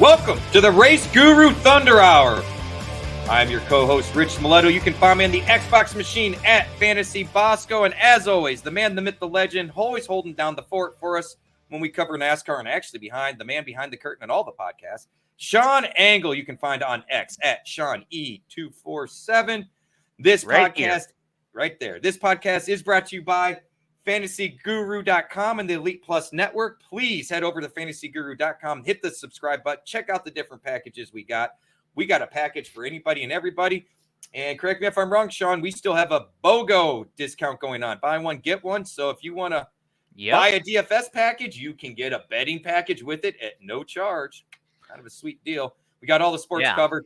Welcome to the RaceGuru Thunder Hour. I'm your co-host, Rich Maletto. You can find me on the Xbox machine at Fantasy Bosco. And as always, the man, the myth, the legend, always holding down the fort for us when we cover NASCAR and actually the man behind the curtain and all the podcasts, Sean Engel. You can find on X at Sean E247. This podcast is brought to you by FantasyGuru.com and the Elite Plus Network. Please head over to FantasyGuru.com, hit the subscribe button, check out the different packages we got. We got a package for anybody and everybody. And correct me if I'm wrong, Sean, we still have a BOGO discount going on. Buy one, get one. So if you want to buy a DFS package, you can get a betting package with it at no charge. Kind of a sweet deal. We got all the sports covered.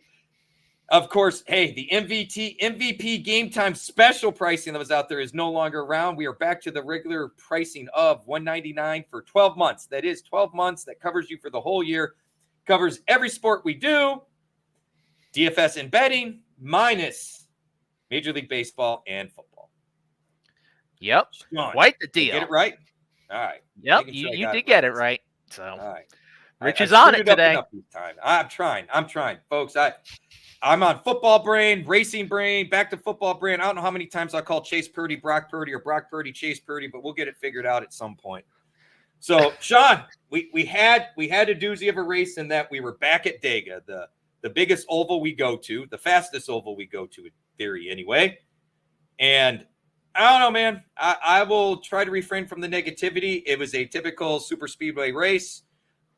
Of course, hey, the MVP Game Time special pricing that was out there is no longer around. We are back to the regular pricing of $199 for 12 months. That is 12 months. That covers you for the whole year. Covers every sport we do. DFS and betting minus Major League Baseball and football. Yep. Sean, quite the deal. Get it right? All right. Yep, you did get it right. So, all right. Rich is on it today. I'm trying, folks. I'm on football brain, racing brain, back to football brain. I don't know how many times I call Chase Purdy Brock Purdy or Brock Purdy Chase Purdy, but we'll get it figured out at some point. So, Sean, we had a doozy of a race in that we were back at Dega, the biggest oval we go to, the fastest oval we go to in theory anyway. And I don't know, man. I will try to refrain from the negativity. It was a typical super speedway race.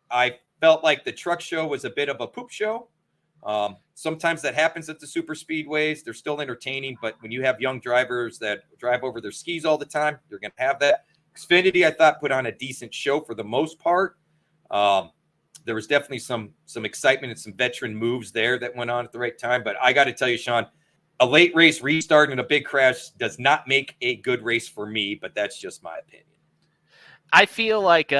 I felt like the truck show was a bit of a poop show. Sometimes that happens at the super speedways. They're still entertaining, but when you have young drivers that drive over their skis all the time, you're going to have that. Xfinity, I thought, put on a decent show for the most part. There was definitely some excitement and some veteran moves there that went on at the right time. But I got to tell you, Sean, a late race restart and a big crash does not make a good race for me, but that's just my opinion. I feel like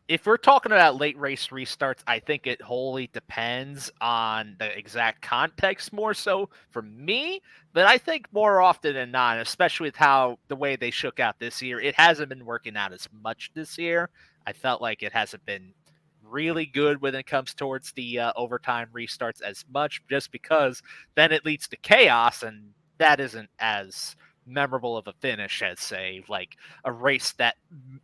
if we're talking about late race restarts, I think it wholly depends on the exact context more so for me. But I think more often than not, especially with the way they shook out this year, it hasn't been working out as much this year. I felt like it hasn't been really good when it comes towards the overtime restarts as much, just because then it leads to chaos, and that isn't as memorable of a finish as, say, like a race that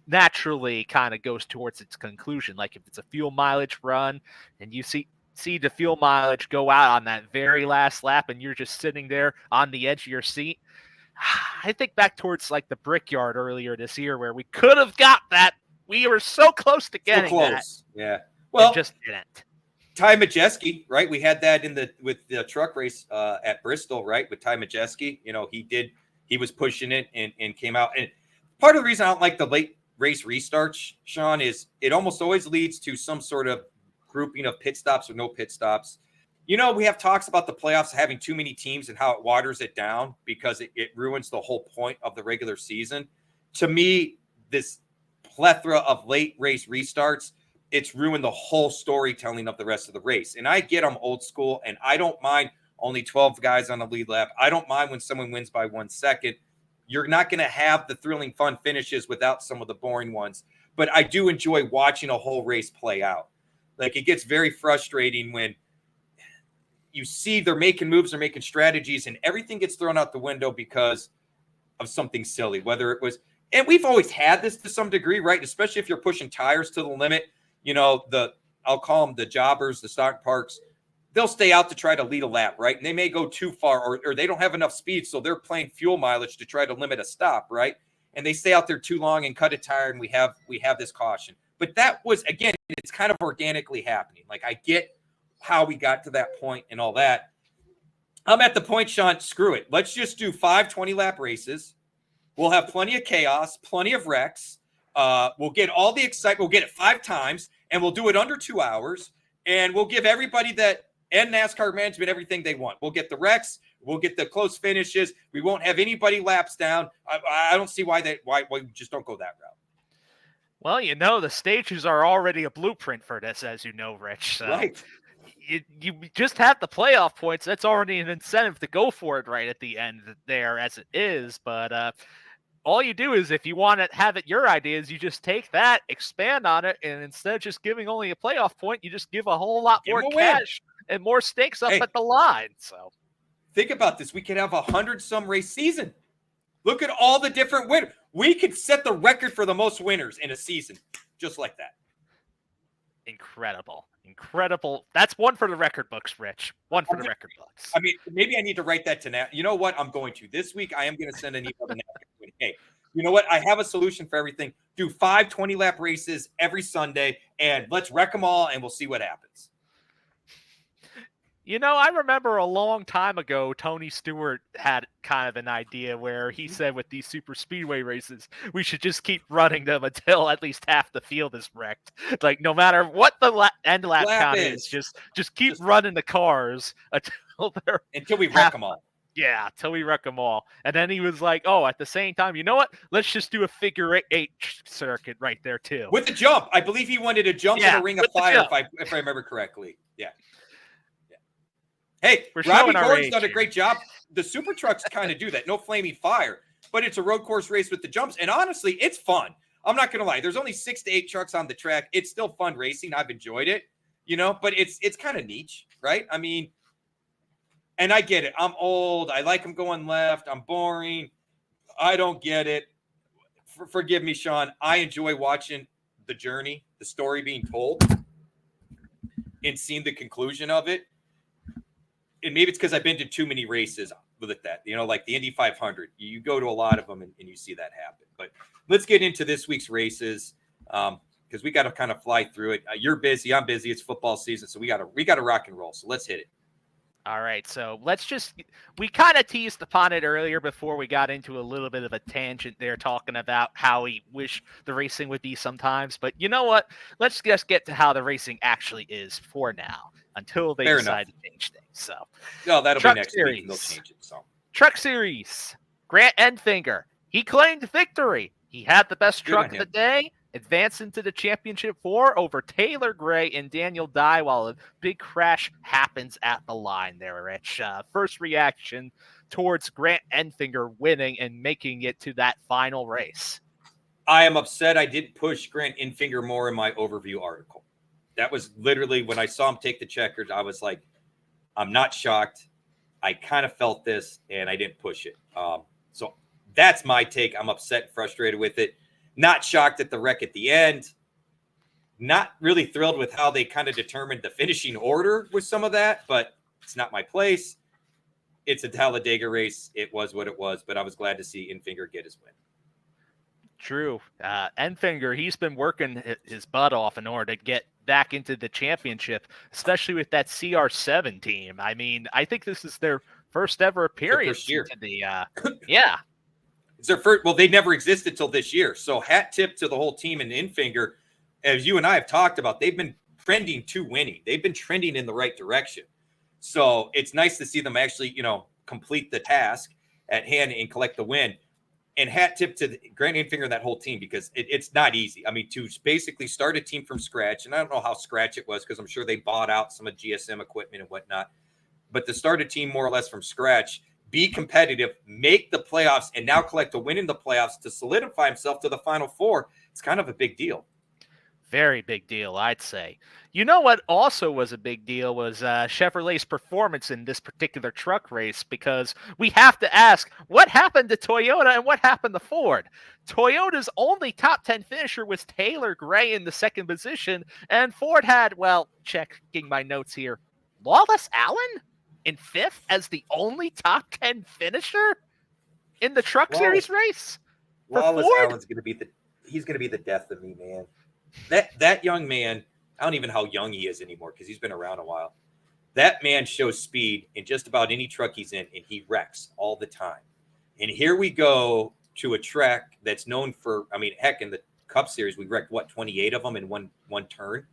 naturally kind of goes towards its conclusion. Like if it's a fuel mileage run and you see the fuel mileage go out on that very last lap and you're just sitting there on the edge of your seat. I think back towards like the Brickyard earlier this year where we could have got that. We were so close to getting that. Yeah. Well, just didn't. Ty Majeski, right? We had that with the truck race at Bristol, right? With Ty Majeski, he was pushing it and came out. And part of the reason I don't like the late race restarts, Sean, is it almost always leads to some sort of grouping of pit stops or no pit stops. We have talks about the playoffs having too many teams and how it waters it down because it ruins the whole point of the regular season. To me, this plethora of late race restarts, it's ruined the whole storytelling of the rest of the race. And I get I'm old school, and I don't mind only 12 guys on the lead lap. I don't mind when someone wins by 1 second. You're not going to have the thrilling, fun finishes without some of the boring ones. But I do enjoy watching a whole race play out. Like, it gets very frustrating when you see they're making moves, they're making strategies, and everything gets thrown out the window because of something silly, whether it was, and we've always had this to some degree, right? Especially if you're pushing tires to the limit. I'll call them the jobbers, the stock parks. They'll stay out to try to lead a lap, right? And they may go too far or they don't have enough speed, so they're playing fuel mileage to try to limit a stop, right? And they stay out there too long and cut a tire, and we have this caution. But that was, again, it's kind of organically happening. Like, I get how we got to that point and all that. I'm at the point, Sean, screw it. Let's just do 5 20-lap races. We'll have plenty of chaos, plenty of wrecks. We'll get all the excitement. We'll get it 5 times, and we'll do it under 2 hours. And we'll give everybody and NASCAR management everything they want. We'll get the wrecks. We'll get the close finishes. We won't have anybody laps down. I don't see why we just don't go that route. Well, the stages are already a blueprint for this, as you know, Rich. So right. You just have the playoff points. That's already an incentive to go for it right at the end there as it is. But all you do is if you want to have it your ideas, you just take that, expand on it, and instead of just giving only a playoff point, you just give a whole lot Give more him a win. cash and more stakes up Hey. at the line. So Think about this. We could have 100-some race season. Look at all the different winners. We could set the record for the most winners in a season just like that. incredible. That's one for the record books, Rich. One for the record books. I mean, maybe I need to write that to NASCAR. You know what? I'm going to. This week, I am going to send an email to NASCAR. Hey, you know what? I have a solution for everything. Do 5 20-lap races every Sunday, and let's wreck them all, and we'll see what happens. You know, I remember a long time ago, Tony Stewart had kind of an idea where he said with these super speedway races, we should just keep running them until at least half the field is wrecked. Like, no matter what the end lap count is, just keep running the cars until we wreck them all. Yeah, till we wreck them all. And then he was like, oh, at the same time, you know what? Let's just do a figure 8 circuit right there, too. With the jump. I believe he wanted to jump in a ring of fire, if I remember correctly. Yeah. Hey, Robbie Gordon's done a great job. The super trucks kind of do that. No flaming fire, but it's a road course race with the jumps. And honestly, it's fun. I'm not going to lie. There's only 6 to 8 trucks on the track. It's still fun racing. I've enjoyed it, but it's kind of niche, right? I mean, and I get it. I'm old. I like them going left. I'm boring. I don't get it. Forgive me, Sean. I enjoy watching the journey, the story being told, and seeing the conclusion of it. And maybe it's because I've been to too many races with that, like the Indy 500. You go to a lot of them and you see that happen. But let's get into this week's races because we got to kind of fly through it. You're busy. I'm busy. It's football season. So we got to rock and roll. So let's hit it. All right, so we kind of teased upon it earlier before we got into a little bit of a tangent there talking about how we wish the racing would be sometimes. But you know what? Let's just get to how the racing actually is for now until they decide to change things. So, that'll be next week. They'll change it. So, Truck Series, Grant Enfinger. He claimed victory. He had the best truck of the day. Advance into the championship 4 over Taylor Gray and Daniel Dye while a big crash happens at the line there, Rich. First reaction towards Grant Enfinger winning and making it to that final race. I am upset I didn't push Grant Enfinger more in my overview article. That was literally when I saw him take the checkers, I was like, I'm not shocked. I kind of felt this and I didn't push it. So that's my take. I'm upset and frustrated with it. Not shocked at the wreck at the end. Not really thrilled with how they kind of determined the finishing order with some of that, but it's not my place. It's a Talladega race. It was what it was, but I was glad to see Enfinger get his win. True. Enfinger, he's been working his butt off in order to get back into the championship, especially with that CR7 team. I mean, I think this is their first ever appearance into the yeah. It's their first. Well, they never existed till this year. So hat tip to the whole team and Enfinger, as you and I have talked about, they've been trending to winning. They've been trending in the right direction. So it's nice to see them actually, complete the task at hand and collect the win. And hat tip to Grant Enfinger and that whole team because it's not easy. I mean, to basically start a team from scratch, and I don't know how scratch it was because I'm sure they bought out some of GSM equipment and whatnot. But to start a team more or less from scratch, be competitive, make the playoffs, and now collect a win in the playoffs to solidify himself to the Final Four. It's kind of a big deal. Very big deal, I'd say. You know what also was a big deal was Chevrolet's performance in this particular truck race because we have to ask, what happened to Toyota and what happened to Ford? Toyota's only top 10 finisher was Taylor Gray in the second position, and Ford had, checking my notes here, Lawless Allen in 5th as the only top 10 finisher in the Truck Series race. Lawless Allen's going to be the death of me, man. That young man, I don't even know how young he is anymore because he's been around a while. That man shows speed in just about any truck he's in, and he wrecks all the time. And here we go to a track that's known for, heck, in the Cup Series, we wrecked, 28 of them in one turn?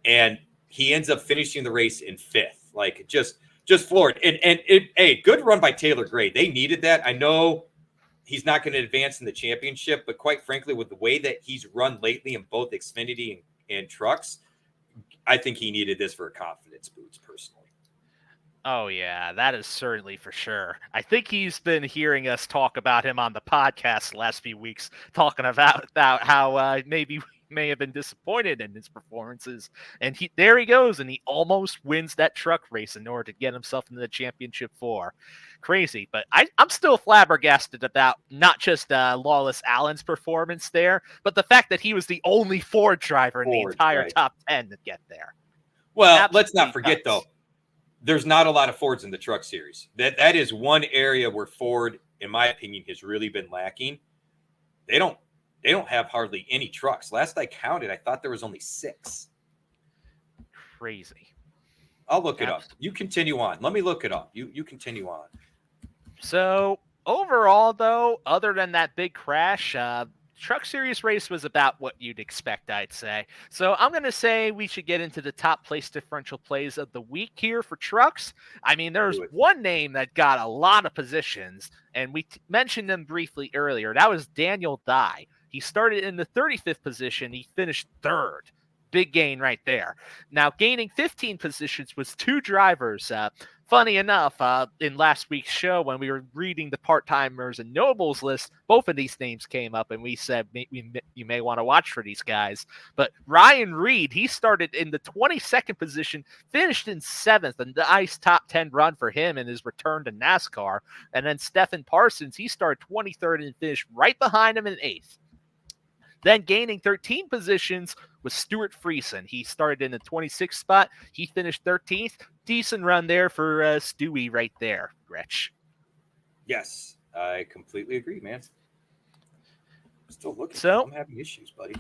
And he ends up finishing the race in 5th. Like, just floored. And good run by Taylor Gray. They needed that. I know he's not going to advance in the championship, but quite frankly, with the way that he's run lately in both Xfinity and trucks, I think he needed this for a confidence boost personally. Oh, yeah, that is certainly for sure. I think he's been hearing us talk about him on the podcast the last few weeks, talking about how maybe we may have been disappointed in his performances. And there he goes, and he almost wins that truck race in order to get himself into the championship four. Crazy. But I'm still flabbergasted about not just Lawless Allen's performance there, but the fact that he was the only Ford driver in the entire right. top 10 to get there. Well, Absolutely let's not forget, though, there's not a lot of Fords in the truck series. That is one area where Ford, in my opinion, has really been lacking. They don't have hardly any trucks. Last I counted, I thought there was only 6. Crazy. I'll look it up. You continue on. Let me look it up. You continue on. So overall, though, other than that big crash, Truck Series race was about what you'd expect, I'd say. So I'm going to say we should get into the top place differential plays of the week here for trucks. I mean, there's one name that got a lot of positions, and we mentioned him briefly earlier. That was Daniel Dye. He started in the 35th position. He finished 3rd. Big gain right there. Now, gaining 15 positions was 2 drivers. Funny enough, in last week's show, when we were reading the part-timers and nobles list, both of these names came up, and we said you may want to watch for these guys. But Ryan Reed, he started in the 22nd position, finished in 7th, a nice top 10 run for him in his return to NASCAR. And then Stephen Parsons, he started 23rd and finished right behind him in 8th. Then gaining 13 positions was Stuart Friesen. He started in the 26th spot. He finished 13th. Decent run there for Stewie right there, Rich. Yes, I completely agree, man. I'm still looking. So I'm having issues, buddy.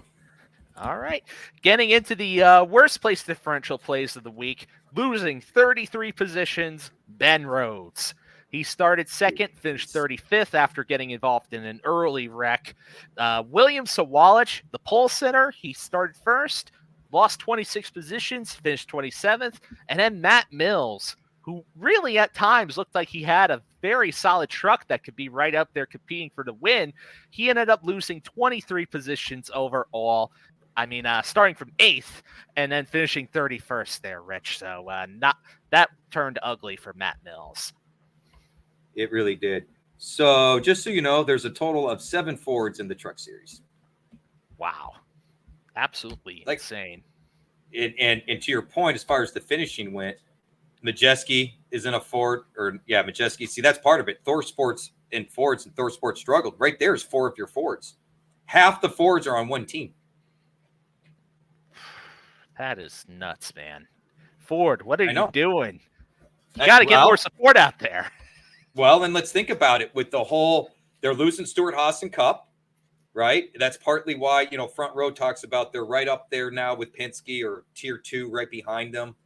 All right. Getting into the worst place differential plays of the week, losing 33 positions, Ben Rhodes. He started 2nd, finished 35th after getting involved in an early wreck. William Sawalich, the pole sitter, he started 1st, lost 26 positions, finished 27th. And then Matt Mills, who really at times looked like he had a very solid truck that could be right up there competing for the win. He ended up losing 23 positions overall. I mean, starting from 8th and then finishing 31st there, Rich. So that turned ugly for Matt Mills. It really did. So just so you know, there's a total of 7 Fords in the truck series. Wow. Absolutely insane. And to your point, as far as the finishing went, Majeski is in a Ford, Majeski. See, that's part of it. Thor Sports and Fords, and Thor Sports struggled. Right there is 4 of your Fords. Half the Fords are on one team. That is nuts, man. Ford, what are you doing? You got to get more support out there. Well, and let's think about it with the whole, they're losing Stewart-Haas and Cup, right? That's partly why, Front Row talks about they're right up there now with Penske or tier 2 right behind them.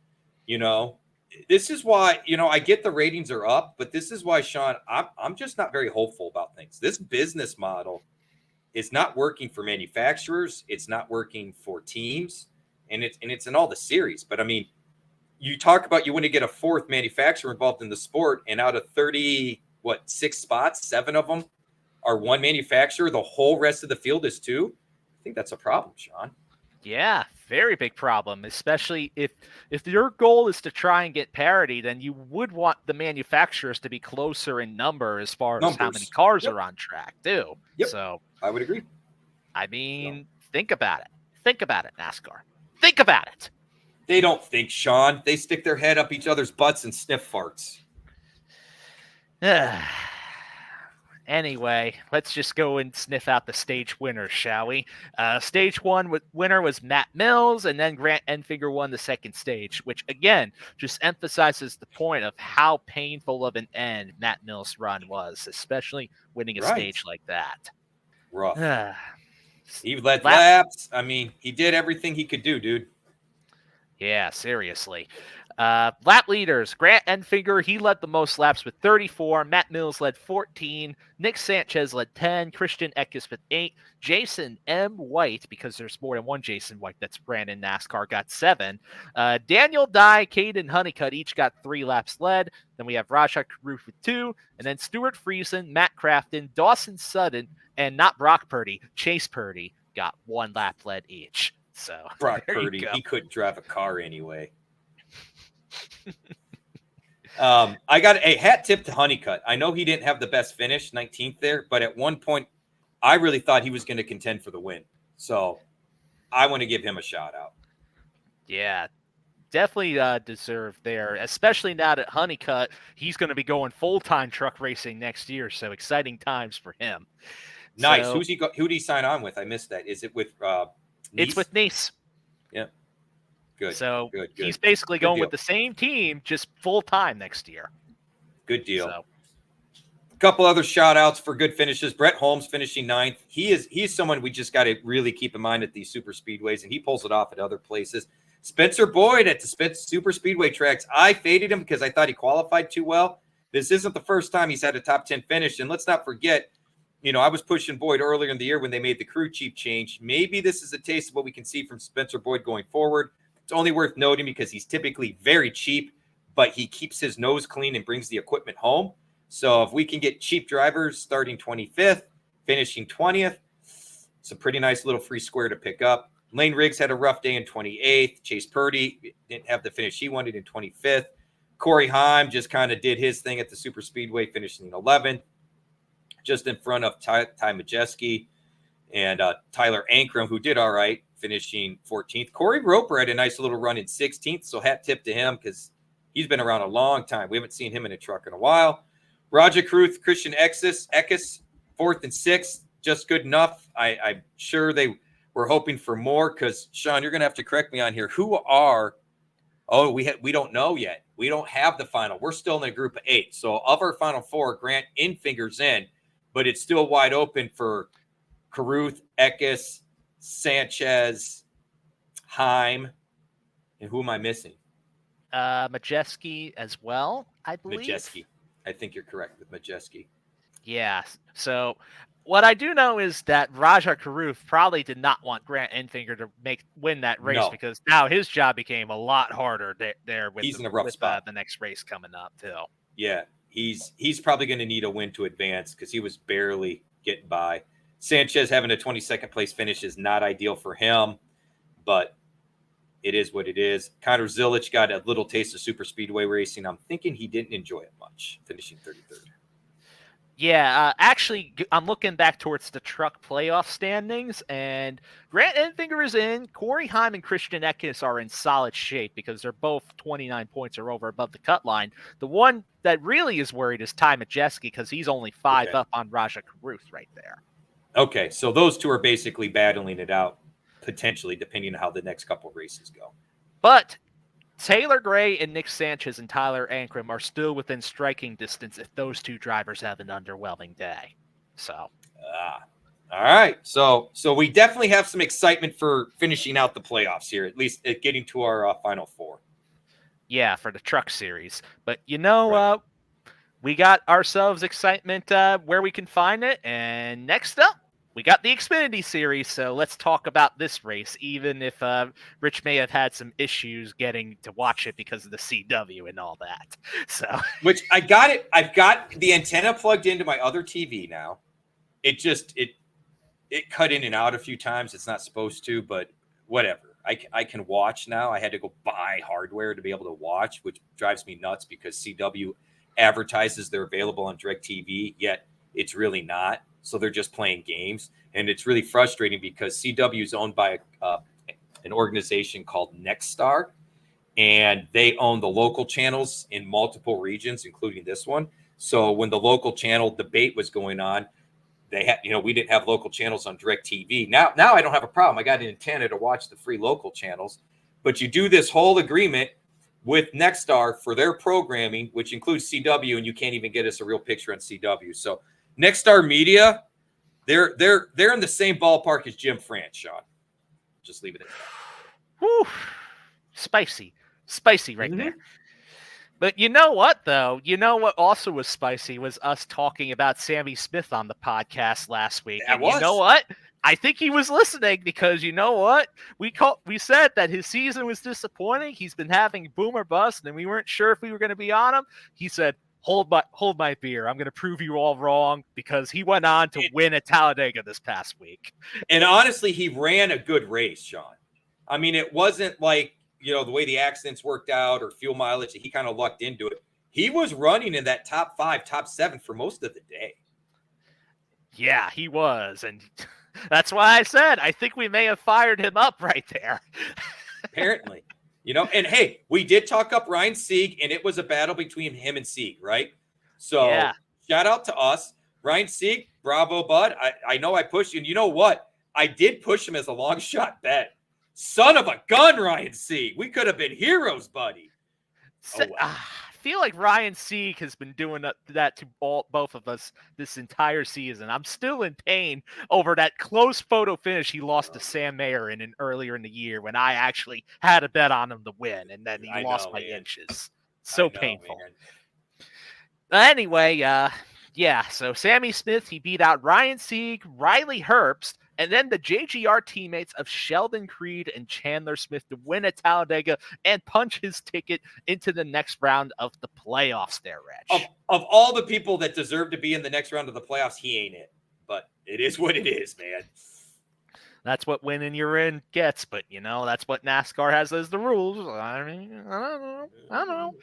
This is why, I get the ratings are up, but this is why, Sean, I'm just not very hopeful about things. This business model is not working for manufacturers. It's not working for teams, and it's in all the series. But I mean, you talk about you want to get a 4th manufacturer involved in the sport, and out of 6 spots, 7 of them are one manufacturer. The whole rest of the field is 2. I think that's a problem, Sean. Yeah, very big problem, especially if your goal is to try and get parity, then you would want the manufacturers to be closer in number as far as how many cars are on track, too. Yep. So I would agree. I mean, think about it. Think about it, NASCAR. Think about it. They don't think, Sean. They stick their head up each other's butts and sniff farts. Anyway, let's just go and sniff out the stage winners, shall we? Stage 1 winner was Matt Mills, and then Grant Enfinger won the 2nd stage, which, again, just emphasizes the point of how painful of an end Matt Mills' run was, especially winning a stage like that. Rough. He led laps. I mean, he did everything he could do, dude. Yeah, seriously. Lap leaders, Grant Enfinger, he led the most laps with 34. Matt Mills led 14. Nick Sanchez led 10. Christian Eckes with 8. Jason M. White, because there's more than one Jason White that's ran in NASCAR, got 7. Daniel Dye, Caden Honeycutt each got 3 laps led. Then we have Rajat Karuth with 2. And then Stuart Friesen, Matt Crafton, Dawson Sutton, and not Brock Purdy, Chase Purdy got 1 lap led each. So Brock Purdy, he couldn't drive a car anyway. I got a hat tip to Honeycutt. I know he didn't have the best finish, 19th there, but at one point, I really thought he was going to contend for the win. So I want to give him a shout out. Yeah, definitely deserved there, especially now that Honeycutt, he's going to be going full-time truck racing next year, so exciting times for him. Nice. So, Who did he sign on with? I missed that. Is it with it's with Nice. Yeah. Good. So good. he's basically Good going deal. with the same team, just full-time next year. Good deal. So. A couple other shout outs for good finishes. Brett Holmes finishing 9th. He's someone we just got to really keep in mind at these super speedways, and he pulls it off at other places. Spencer Boyd at the super speedway tracks. I faded him because I thought he qualified too well. This isn't the first time he's had a top 10 finish. And let's not forget, I was pushing Boyd earlier in the year when they made the crew chief change. Maybe this is a taste of what we can see from Spencer Boyd going forward. It's only worth noting because he's typically very cheap, but he keeps his nose clean and brings the equipment home. So if we can get cheap drivers starting 25th, finishing 20th, it's a pretty nice little free square to pick up. Lane Riggs had a rough day in 28th. Chase Purdy didn't have the finish he wanted in 25th. Corey Heim just kind of did his thing at the super speedway, finishing 11th. Just in front of Ty Majeski and Tyler Ankrum, who did all right, finishing 14th. Corey Roper had a nice little run in 16th, so hat tip to him because he's been around a long time. We haven't seen him in a truck in a while. Roger Cruth, Christian Eckes, 4th and 6th, just good enough. I'm sure they were hoping for more because, Sean, you're going to have to correct me on here. Who are – we don't know yet. We don't have the final. We're still in a group of 8. So of our final 4, Grant Infingers in, but it's still wide open for Caruth, Eckes, Sanchez, Heim, and who am I missing? Majeski as well, I believe. Majeski. I think you're correct with Majeski. Yeah. So what I do know is that Raja Caruth probably did not want Grant Enfinger to win that race because now his job became a lot harder there with, he's in a rough spot. The next race coming up too. Yeah. He's probably going to need a win to advance because he was barely getting by. Sanchez having a 22nd place finish is not ideal for him, but it is what it is. Connor Zilic got a little taste of super speedway racing. I'm thinking he didn't enjoy it much, finishing 33rd. Yeah, actually, I'm looking back towards the truck playoff standings, and Grant Enfinger is in. Corey Heim and Christian Eckes are in solid shape because they're both 29 points or over above the cut line. The one that really is worried is Ty Majeski because he's only 5 up on Raja Caruth right there. Okay, so those two are basically battling it out, potentially, depending on how the next couple races go. But Taylor Gray and Nick Sanchez and Tyler Ankrum are still within striking distance if those two drivers have an underwhelming day. So, all right. So we definitely have some excitement for finishing out the playoffs here, at least at getting to our final 4. Yeah, for the truck series. But we got ourselves excitement where we can find it. And next up, we got the Xfinity Series, so let's talk about this race, even if Rich may have had some issues getting to watch it because of the CW and all that. So, which I've got the antenna plugged into my other TV now. It cut in and out a few times. It's not supposed to, but whatever. I can watch now. I had to go buy hardware to be able to watch, which drives me nuts because CW advertises they're available on DirecTV, yet it's really not. So they're just playing games. And it's really frustrating because CW is owned by an organization called Nexstar, and they own the local channels in multiple regions, including this one. So when the local channel debate was going on, they had, we didn't have local channels on DirecTV. Now I don't have a problem. I got an antenna to watch the free local channels. But you do this whole agreement with Nexstar for their programming, which includes CW, and you can't even get us a real picture on CW. So Nexstar Media, they're in the same ballpark as Jim France, Sean. Just leave it at that. Whew. Spicy right there. But you know what, though? You know what also was spicy was us talking about Sammy Smith on the podcast last week. You know what? I think he was listening because you know what? We said that his season was disappointing. He's been having boom or bust, and we weren't sure if we were going to be on him. He said, hold my beer. I'm going to prove you all wrong because he went on to win at Talladega this past week. And honestly, he ran a good race, Sean. I mean, it wasn't like, the way the accidents worked out or fuel mileage. He kind of lucked into it. he was running in that top 5, top 7 for most of the day. Yeah, he was. And that's why I said I think we may have fired him up right there. Apparently. And hey, we did talk up Ryan Sieg, and it was a battle between him and Sieg, right? So Yeah. shout out to us. Ryan Sieg, bravo, bud. I know I pushed you. And you know what? I did push him as a long shot bet. Son of a gun, Ryan Sieg. We could have been heroes, buddy. So, I feel like Ryan Sieg has been doing that to both of us this entire season. I'm still in pain over that close photo finish he lost to Sam Mayer earlier in the year when I actually had a bet on him to win, and then he lost by inches. So painful. Anyway, yeah, so Sammy Smith, he beat out Ryan Sieg, Riley Herbst, and then the JGR teammates of Sheldon Creed and Chandler Smith to win at Talladega and punch his ticket into the next round of the playoffs there, Rich. Of all the people that deserve to be in the next round of the playoffs, he ain't it. But it is what it is, man. That's what winning you're in gets, but, that's what NASCAR has as the rules. I mean, I don't know.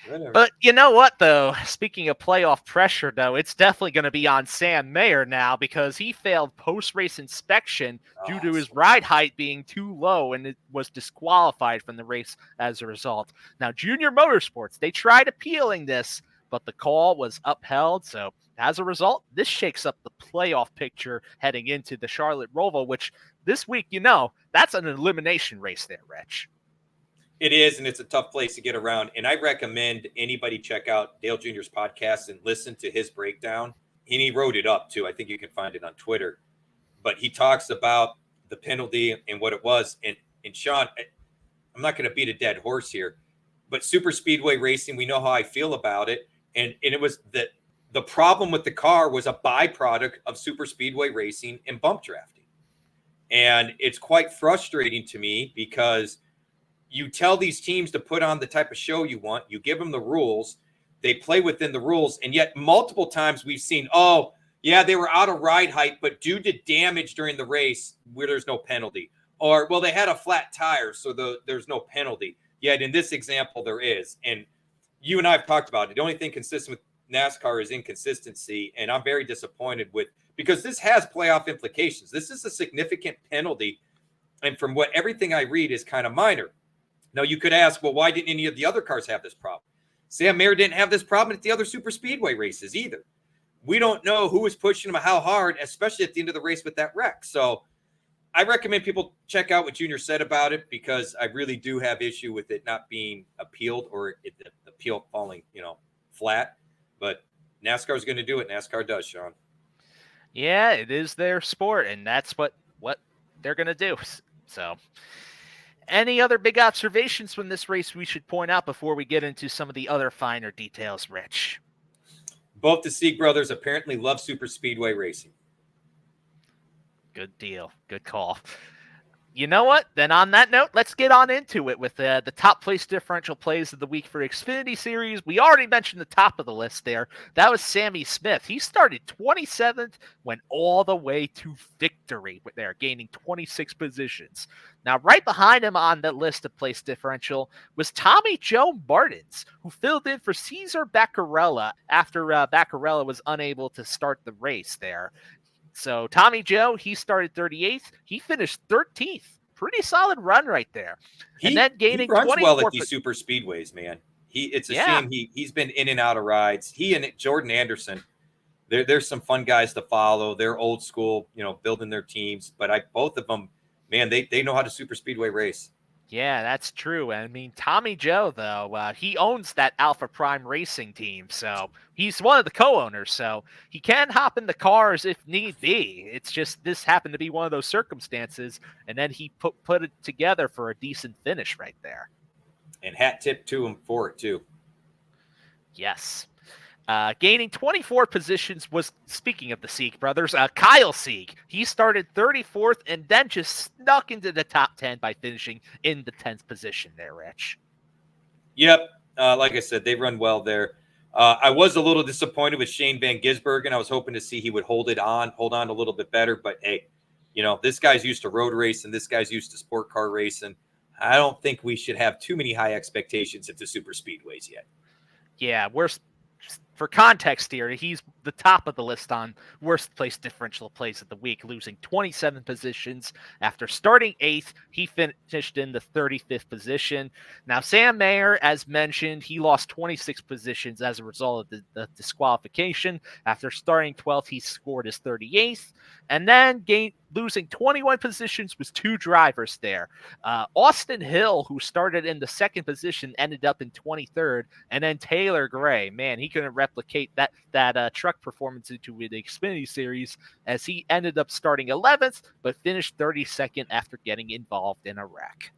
Whatever. But you know what, though? Speaking of playoff pressure, though, it's definitely going to be on Sam Mayer now because he failed post-race inspection due to his ride height being too low, and it was disqualified from the race as a result. Now, Junior Motorsports, they tried appealing this, but the call was upheld. So as a result, this shakes up the playoff picture heading into the Charlotte Roval, which this week, that's an elimination race there, Rich. It is, and it's a tough place to get around. And I recommend anybody check out Dale Jr.'s podcast and listen to his breakdown. And he wrote it up, too. I think you can find it on Twitter. But he talks about the penalty and what it was. And Sean, I'm not going to beat a dead horse here, but super speedway racing, we know how I feel about it. And it was that the problem with the car was a byproduct of super speedway racing and bump drafting. And it's quite frustrating to me because you tell these teams to put on the type of show you want. You give them the rules. They play within the rules. And yet multiple times we've seen, they were out of ride height, but due to damage during the race where there's no penalty. Or, well, they had a flat tire, so there's no penalty. Yet in this example, there is. And you and I have talked about it. The only thing consistent with NASCAR is inconsistency. And I'm very disappointed because this has playoff implications. This is a significant penalty. And from everything I read is kind of minor. Now, you could ask, well, why didn't any of the other cars have this problem? Sam Mayer didn't have this problem at the other super speedway races either. We don't know who was pushing him how hard, especially at the end of the race with that wreck. So I recommend people check out what Junior said about it because I really do have issue with it not being appealed or the appeal falling, flat. But NASCAR is going to do it. NASCAR does, Sean. Yeah, it is their sport, and that's what they're going to do. So any other big observations from this race we should point out before we get into some of the other finer details, Rich? Both the Sieg brothers apparently love super speedway racing. Good deal. Good call. You know what? Then on that note, let's get on into it with the top place differential plays of the week for Xfinity Series. We already mentioned the top of the list there. That was Sammy Smith. He started 27th, went all the way to victory there, gaining 26 positions. Now, right behind him on the list of place differential was Tommy Joe Martins, who filled in for Cesar Beccarella after Beccarella was unable to start the race there. So Tommy Joe, he started 38th. He finished 13th. Pretty solid run right there. And then gaining 24. He runs well at these super speedways, man. It's a shame he's been in and out of rides. He and Jordan Anderson, there's some fun guys to follow. They're old school, building their teams. But both of them, man, they know how to super speedway race. Yeah, that's true. I mean, Tommy Joe, though, he owns that Alpha Prime Racing team, so he's one of the co-owners, so he can hop in the cars if need be. It's just this happened to be one of those circumstances, and then he put it together for a decent finish right there. And hat tip to him for it, too. Yes. Gaining 24 positions was, speaking of the Sieg brothers, Kyle Sieg. He started 34th and then just snuck into the top 10 by finishing in the 10th position there, Rich. Yep. Like I said, they run well there. I was a little disappointed with Shane Van Gisbergen. I was hoping to see he would hold on a little bit better. But, hey, this guy's used to road racing. This guy's used to sport car racing. I don't think we should have too many high expectations at the super speedways yet. Yeah, worst for context here, he's the top of the list on worst place differential plays of the week, losing 27 positions. After starting 8th, he finished in the 35th position. Now, Sam Mayer, as mentioned, he lost 26 positions as a result of the disqualification. After starting 12th, he scored his 38th. And then losing 21 positions was 2 drivers there. Austin Hill, who started in the 2nd position, ended up in 23rd. And then Taylor Gray, man, he couldn't replicate that truck performance into the Xfinity Series, as he ended up starting 11th, but finished 32nd after getting involved in a wreck.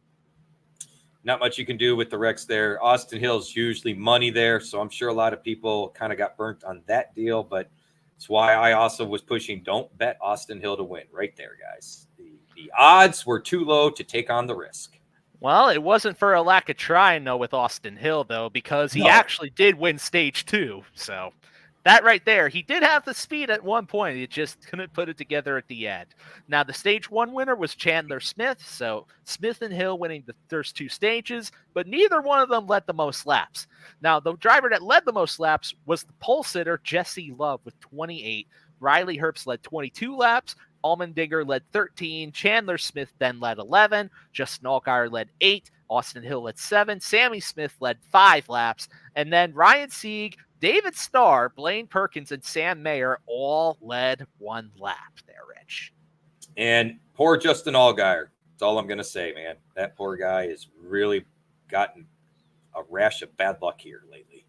Not much you can do with the wrecks there. Austin Hill's usually money there, so I'm sure a lot of people kind of got burnt on that deal, but it's why I also was pushing don't bet Austin Hill to win right there, guys. The odds were too low to take on the risk. Well, it wasn't for a lack of trying, though, with Austin Hill, though, because he actually did win stage 2. So that right there, he did have the speed at one point. He just couldn't put it together at the end. Now, the stage 1 winner was Chandler Smith. So Smith and Hill winning the first 2 stages, but neither one of them led the most laps. Now, the driver that led the most laps was the pole sitter, Jesse Love, with 28. Riley Herbst led 22 laps. Allmendinger led 13. Chandler Smith then led 11. Justin Allgaier led 8. Austin Hill led 7. Sammy Smith led 5 laps. And then Ryan Sieg, David Starr, Blaine Perkins, and Sam Mayer all led 1 lap there, Rich. And poor Justin Allgaier. That's all I'm going to say, man. That poor guy has really gotten a rash of bad luck here lately.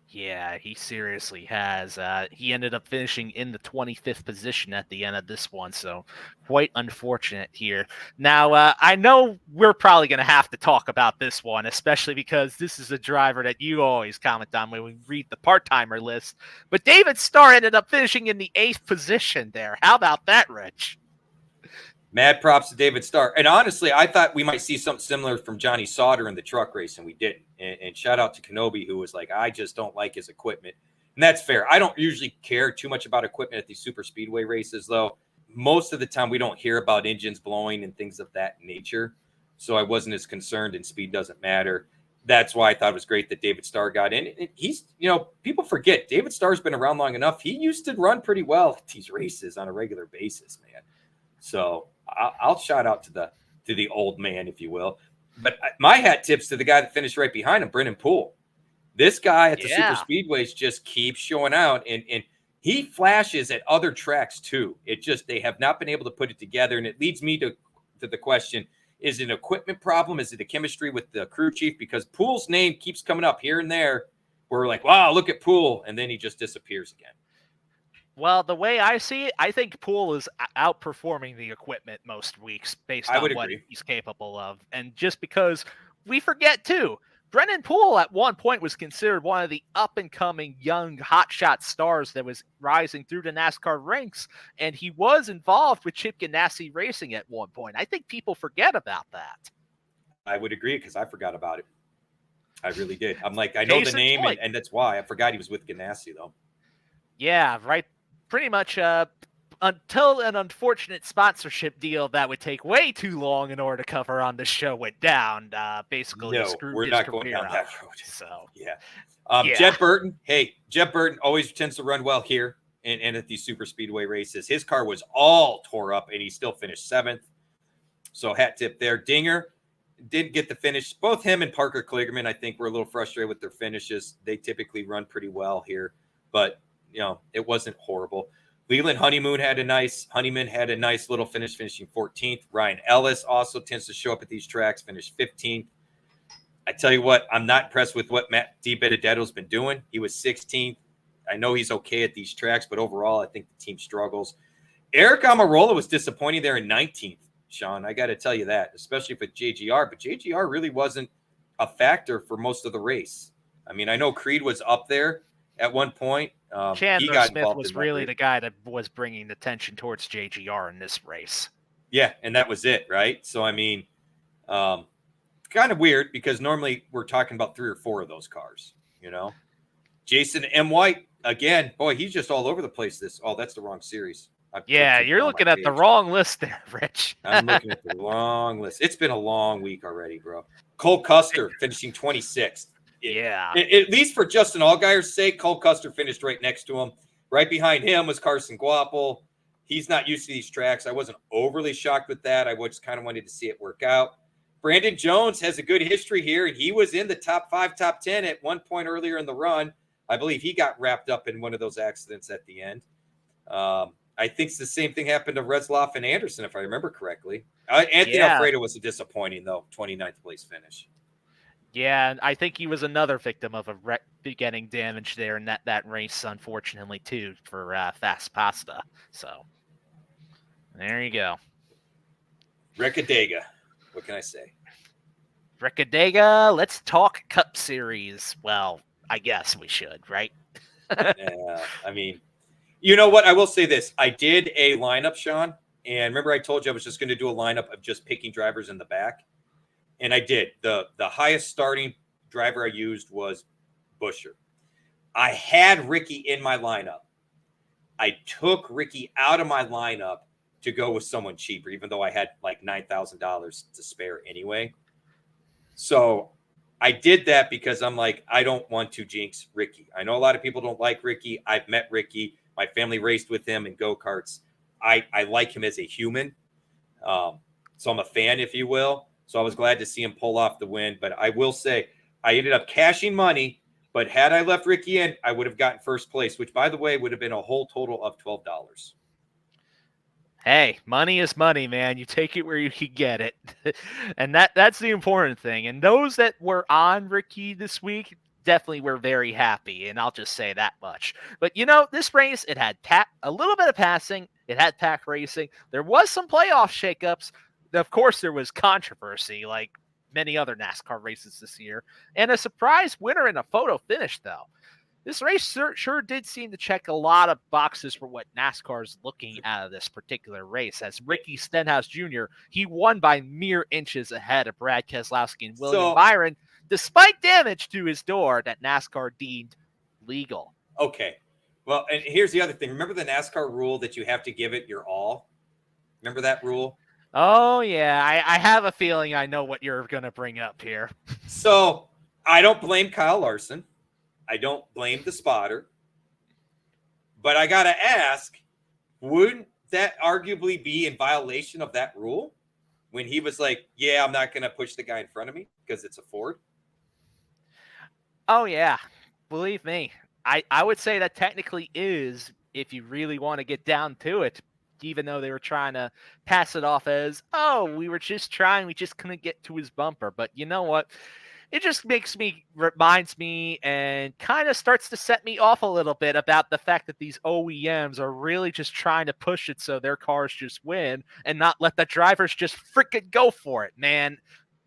Yeah, he seriously has. He ended up finishing in the 25th position at the end of this one, so quite unfortunate here. Now, I know we're probably going to have to talk about this one, especially because this is a driver that you always comment on when we read the part-timer list. But David Starr ended up finishing in the 8th position there. How about that, Rich? Mad props to David Starr. And honestly, I thought we might see something similar from Johnny Sauter in the truck race, and we didn't. And shout out to Kenobi, who was like, I just don't like his equipment. And that's fair. I don't usually care too much about equipment at these super speedway races, though. Most of the time, we don't hear about engines blowing and things of that nature. So I wasn't as concerned, and speed doesn't matter. That's why I thought it was great that David Starr got in. And he's, people forget, David Starr's been around long enough. He used to run pretty well at these races on a regular basis, man. So I'll shout out to the old man, if you will. But my hat tips to the guy that finished right behind him, Brennan Poole. This guy at the super speedways just keeps showing out, and he flashes at other tracks too. They have not been able to put it together, and it leads me to the question: is it an equipment problem? Is it a chemistry with the crew chief? Because Poole's name keeps coming up here and there. We're like, wow, look at Poole, and then he just disappears again. Well, the way I see it, I think Poole is outperforming the equipment most weeks based on what he's capable of. And just because we forget, too, Brennan Poole at one point was considered one of the up-and-coming young hotshot stars that was rising through the NASCAR ranks, and he was involved with Chip Ganassi Racing at one point. I think people forget about that. I would agree, because I forgot about it. I really did. I'm like, I know the name, and that's why. I forgot he was with Ganassi, though. Yeah, right. Pretty much until an unfortunate sponsorship deal that would take way too long in order to cover on the show went down. Basically, we're not going down that road. So yeah. Jeb Burton. Hey, Jeb Burton always tends to run well here and at these super speedway races. His car was all tore up, and he still finished 7th. So hat tip there. Dinger didn't get the finish. Both him and Parker Kligerman, I think, were a little frustrated with their finishes. They typically run pretty well here, but it wasn't horrible. Leland Honeyman had a nice little finish, finishing 14th. Ryan Ellis also tends to show up at these tracks, finished 15th. I tell you what, I'm not impressed with what Matt DiBenedetto's been doing. He was 16th. I know he's okay at these tracks, but overall, I think the team struggles. Eric Almirola was disappointing there in 19th, Sean. I got to tell you that, especially with JGR. But JGR really wasn't a factor for most of the race. I mean, I know Creed was up there at one point. Chandler Smith was really the guy that was bringing attention towards JGR in this race. Yeah, and that was it, right? So, I mean, kind of weird, because normally we're talking about 3 or 4 of those cars, Jason M. White, again, boy, he's just all over the place. That's the wrong series. You're looking at the wrong list there, Rich. I'm looking at the wrong list. It's been a long week already, bro. Cole Custer finishing 26th. Yeah. At least for Justin Allgaier's sake, Cole Custer finished right next to him. Right behind him was Carson Guapel. He's not used to these tracks. I wasn't overly shocked with that. I just kind of wanted to see it work out. Brandon Jones has a good history here, and he was in the top 5, top 10 at one point earlier in the run. I believe he got wrapped up in one of those accidents at the end. I think the same thing happened to Retzlaff and Anderson, if I remember correctly. Anthony Alfredo was a disappointing, though, 29th place finish. Yeah, and I think he was another victim of a getting damage there in that race, unfortunately, too, for Fast Pasta. So, there you go. Recadega. What can I say? Recadega, let's talk Cup Series. Well, I guess we should, right? Yeah, I mean, you know what? I will say this. I did a lineup, Sean, and remember I told you I was just going to do a lineup of just picking drivers in the back, and I did. The highest starting driver I used was Buescher. I had Ricky in my lineup. I took Ricky out of my lineup to go with someone cheaper, even though I had like $9,000 to spare anyway. So I did that because I'm like, I don't want to jinx Ricky. I know a lot of people don't like Ricky. I've met Ricky. My family raced with him in go-karts. I like him as a human. So I'm a fan, if you will. So I was glad to see him pull off the win. But I will say, I ended up cashing money. But had I left Ricky in, I would have gotten first place, which, by the way, would have been a whole total of $12. Hey, money is money, man. You take it where you can get it. And that's the important thing. And those that were on Ricky this week definitely were very happy, and I'll just say that much. But, this race, it had a little bit of passing. It had pack racing. There was some playoff shakeups. Of course, there was controversy, like many other NASCAR races this year. And a surprise winner in a photo finish, though. This race sure did seem to check a lot of boxes for what NASCAR is looking out of this particular race. As Ricky Stenhouse Jr., he won by mere inches ahead of Brad Keselowski and William Byron, despite damage to his door that NASCAR deemed legal. Okay. Well, and here's the other thing. Remember the NASCAR rule that you have to give it your all? Remember that rule? Oh, yeah. I have a feeling I know what you're going to bring up here. So I don't blame Kyle Larson. I don't blame the spotter. But I got to ask, wouldn't that arguably be in violation of that rule? When he was like, yeah, I'm not going to push the guy in front of me because it's a Ford? Oh, yeah. Believe me. I would say that technically is, if you really want to get down to it, even though they were trying to pass it off as, we were just trying, we just couldn't get to his bumper. But you know what? It just reminds me and kind of starts to set me off a little bit about the fact that these OEMs are really just trying to push it so their cars just win and not let the drivers just freaking go for it, man.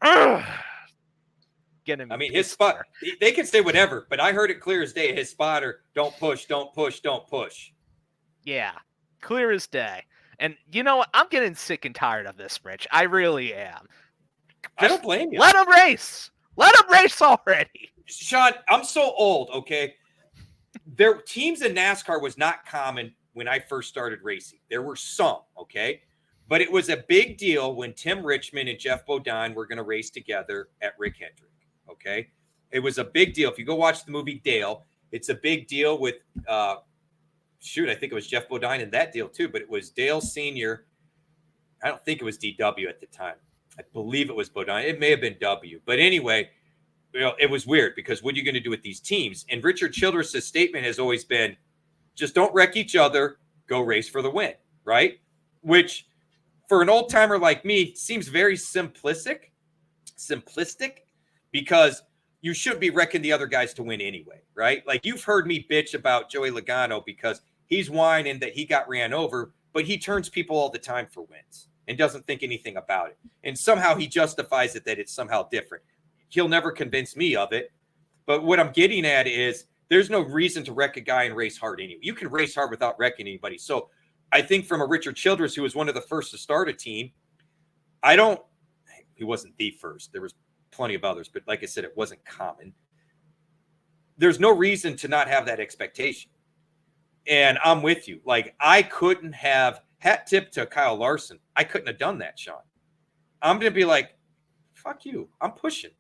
Ugh. I mean, his spot, they can say whatever, but I heard it clear as day. His spotter, don't push, don't push, don't push. Yeah, clear as day. And you know what? I'm getting sick and tired of this, Rich. I really am. I don't blame you. Let them race. Let them race already. Sean, I'm so old, okay? Teams in NASCAR was not common when I first started racing. There were some, okay? But it was a big deal when Tim Richmond and Jeff Bodine were going to race together at Rick Hendrick, okay? It was a big deal. If you go watch the movie Dale, it's a big deal with, I think it was Jeff Bodine in that deal too, but it was Dale Sr. I don't think it was DW at the time. I believe it was Bodine. It may have been W. But anyway, it was weird because what are you going to do with these teams? And Richard Childress' statement has always been, just don't wreck each other, go race for the win, right? Which, for an old-timer like me, seems very simplistic, because you should be wrecking the other guys to win anyway, right? Like, you've heard me bitch about Joey Logano because he's whining that he got ran over, but he turns people all the time for wins and doesn't think anything about it. And somehow he justifies it that it's somehow different. He'll never convince me of it. But what I'm getting at is there's no reason to wreck a guy and race hard anyway. You can race hard without wrecking anybody. So I think from a Richard Childress, who was one of the first to start a team, he wasn't the first. There was plenty of others, but like I said, it wasn't common. There's no reason to not have that expectation. And I'm with you. Like, I couldn't have, hat tip to Kyle Larson, I couldn't have done that, Sean. I'm going to be like, fuck you. I'm pushing.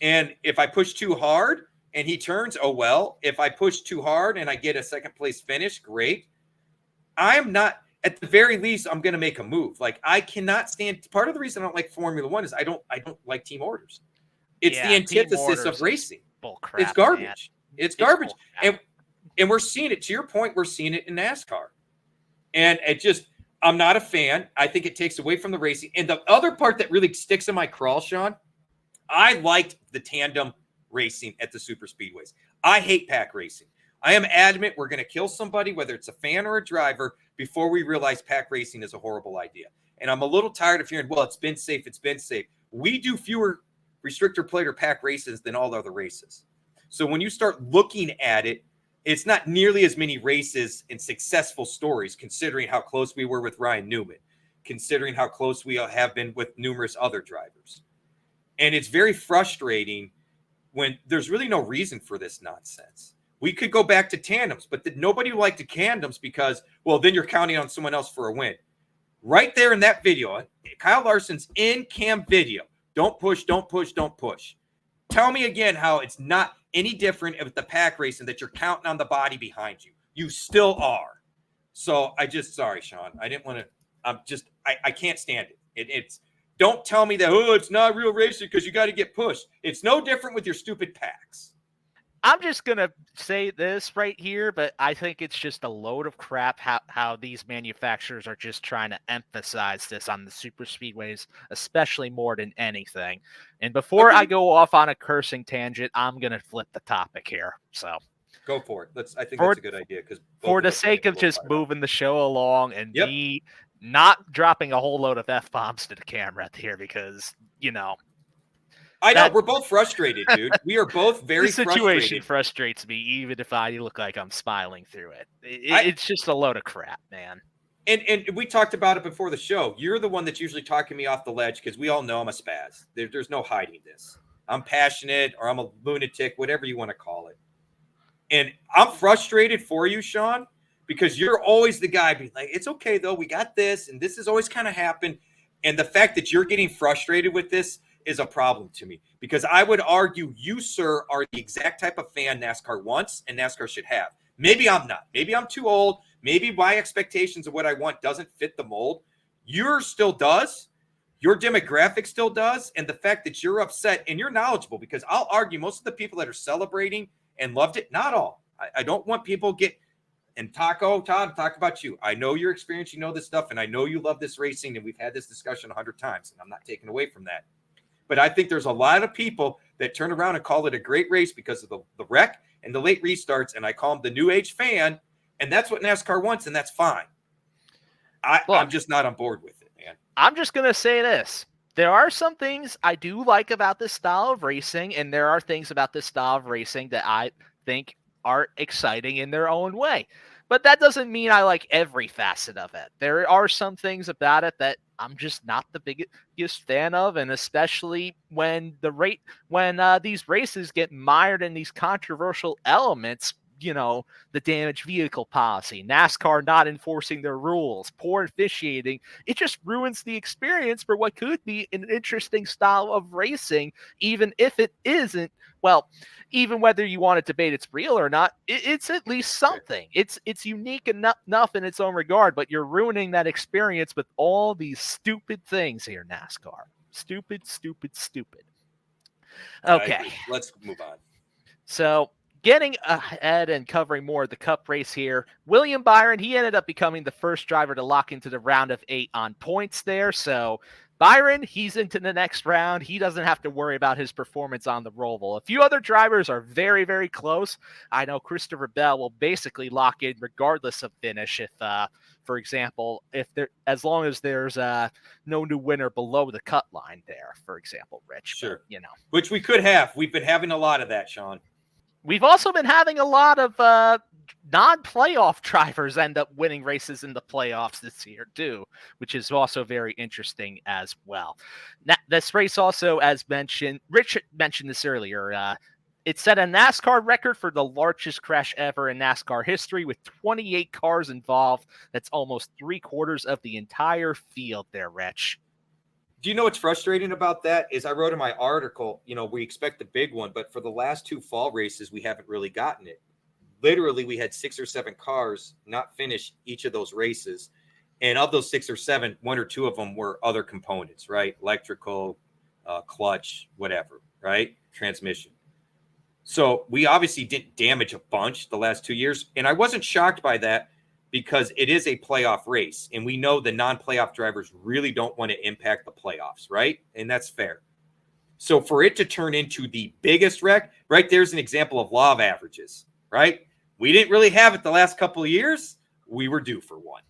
And if I push too hard, and he turns, oh, well, if I push too hard and I get a second place finish, great. I'm not, at the very least, I'm going to make a move. Like, I cannot stand, part of the reason I don't like Formula One is I don't like team orders. It's the antithesis of racing. Bull crap, it's garbage. Man. It's garbage. And we're seeing it, to your point, we're seeing it in NASCAR. And it just, I'm not a fan. I think it takes away from the racing. And the other part that really sticks in my crawl, Sean, I liked the tandem racing at the super speedways. I hate pack racing. I am adamant we're going to kill somebody, whether it's a fan or a driver, before we realize pack racing is a horrible idea. And I'm a little tired of hearing, well, it's been safe. It's been safe. We do fewer restrictor plate or pack races than all the other races. So when you start looking at it, it's not nearly as many races and successful stories, considering how close we were with Ryan Newman, considering how close we have been with numerous other drivers. And it's very frustrating when there's really no reason for this nonsense. We could go back to tandems, but nobody liked the tandems because, well, then you're counting on someone else for a win. Right there in that video, Kyle Larson's in-cam video. Don't push, don't push, don't push. Tell me again how it's not any different with the pack racing that you're counting on the body behind you. You still are. So sorry, Sean. I didn't want to, I can't stand it. It's, don't tell me that, oh, it's not real racing because you got to get pushed. It's no different with your stupid packs. I'm just going to say this right here, but I think it's just a load of crap how these manufacturers are just trying to emphasize this on the super speedways, especially more than anything. And before I go off on a cursing tangent, I'm going to flip the topic here. So go for it. I think that's a good idea. Because for the sake of just moving the show along and me not dropping a whole load of F-bombs to the camera here because, you know. I know, we're both frustrated, dude. We are both very frustrated. The situation frustrates me, even if I look like I'm smiling through it. It's just a load of crap, man. And we talked about it before the show. You're the one that's usually talking me off the ledge because we all know I'm a spaz. There's no hiding this. I'm passionate or I'm a lunatic, whatever you want to call it. And I'm frustrated for you, Sean, because you're always the guy being like, it's okay, though. We got this, and this has always kind of happened. And the fact that you're getting frustrated with this is a problem to me because I would argue you, sir, are the exact type of fan NASCAR wants and NASCAR should have. Maybe I'm not. Maybe I'm too old. Maybe my expectations of what I want doesn't fit the mold. Yours still does. Your demographic still does. And the fact that you're upset and you're knowledgeable, because I'll argue most of the people that are celebrating and loved it, not all. I don't want people get and Todd, talk about you. I know your experience. You know this stuff. And I know you love this racing. And we've had this discussion 100 times. And I'm not taking away from that. But I think there's a lot of people that turn around and call it a great race because of the wreck and the late restarts. And I call them the new age fan. And that's what NASCAR wants. And that's fine. I'm just not on board with it, man. I'm just going to say this. There are some things I do like about this style of racing. And there are things about this style of racing that I think are exciting in their own way. But that doesn't mean I like every facet of it. There are some things about it that I'm just not the biggest fan of, and especially when these races get mired in these controversial elements, you know, the damaged vehicle policy, NASCAR not enforcing their rules, poor officiating. It just ruins the experience for what could be an interesting style of racing, even if it isn't. Well, even whether you want to debate it's real or not, it's at least something. It's unique enough in its own regard, but you're ruining that experience with all these stupid things here, NASCAR. Stupid. Okay. Let's move on. So getting ahead and covering more of the Cup race here, William Byron, he ended up becoming the first driver to lock into the round of 8 on points there. So Byron, he's into the next round. He doesn't have to worry about his performance on the Roval. A few other drivers are very, very close. I know Christopher Bell will basically lock in regardless of finish if, for example, as long as there's no new winner below the cut line there, for example, Rich. Sure. But, you know. Which we could have. We've been having a lot of that, Sean. We've also been having a lot of non-playoff drivers end up winning races in the playoffs this year too, which is also very interesting as well. Now, this race also, as mentioned, Rich mentioned this earlier, it set a NASCAR record for the largest crash ever in NASCAR history with 28 cars involved. That's almost 3/4 of the entire field there, Rich. Do you know what's frustrating about that is I wrote in my article, we expect the big one, but for the last 2 fall races, we haven't really gotten it. Literally, we had 6 or 7 cars not finish each of those races. And of those 6 or 7, 1 or 2 of them were other components, right? Electrical, clutch, whatever, right? Transmission. So we obviously didn't damage a bunch the last 2 years. And I wasn't shocked by that because it is a playoff race. And we know the non-playoff drivers really don't want to impact the playoffs, right? And that's fair. So for it to turn into the biggest wreck, right, there's an example of law of averages, right? We didn't really have it the last couple of years. We were due for one.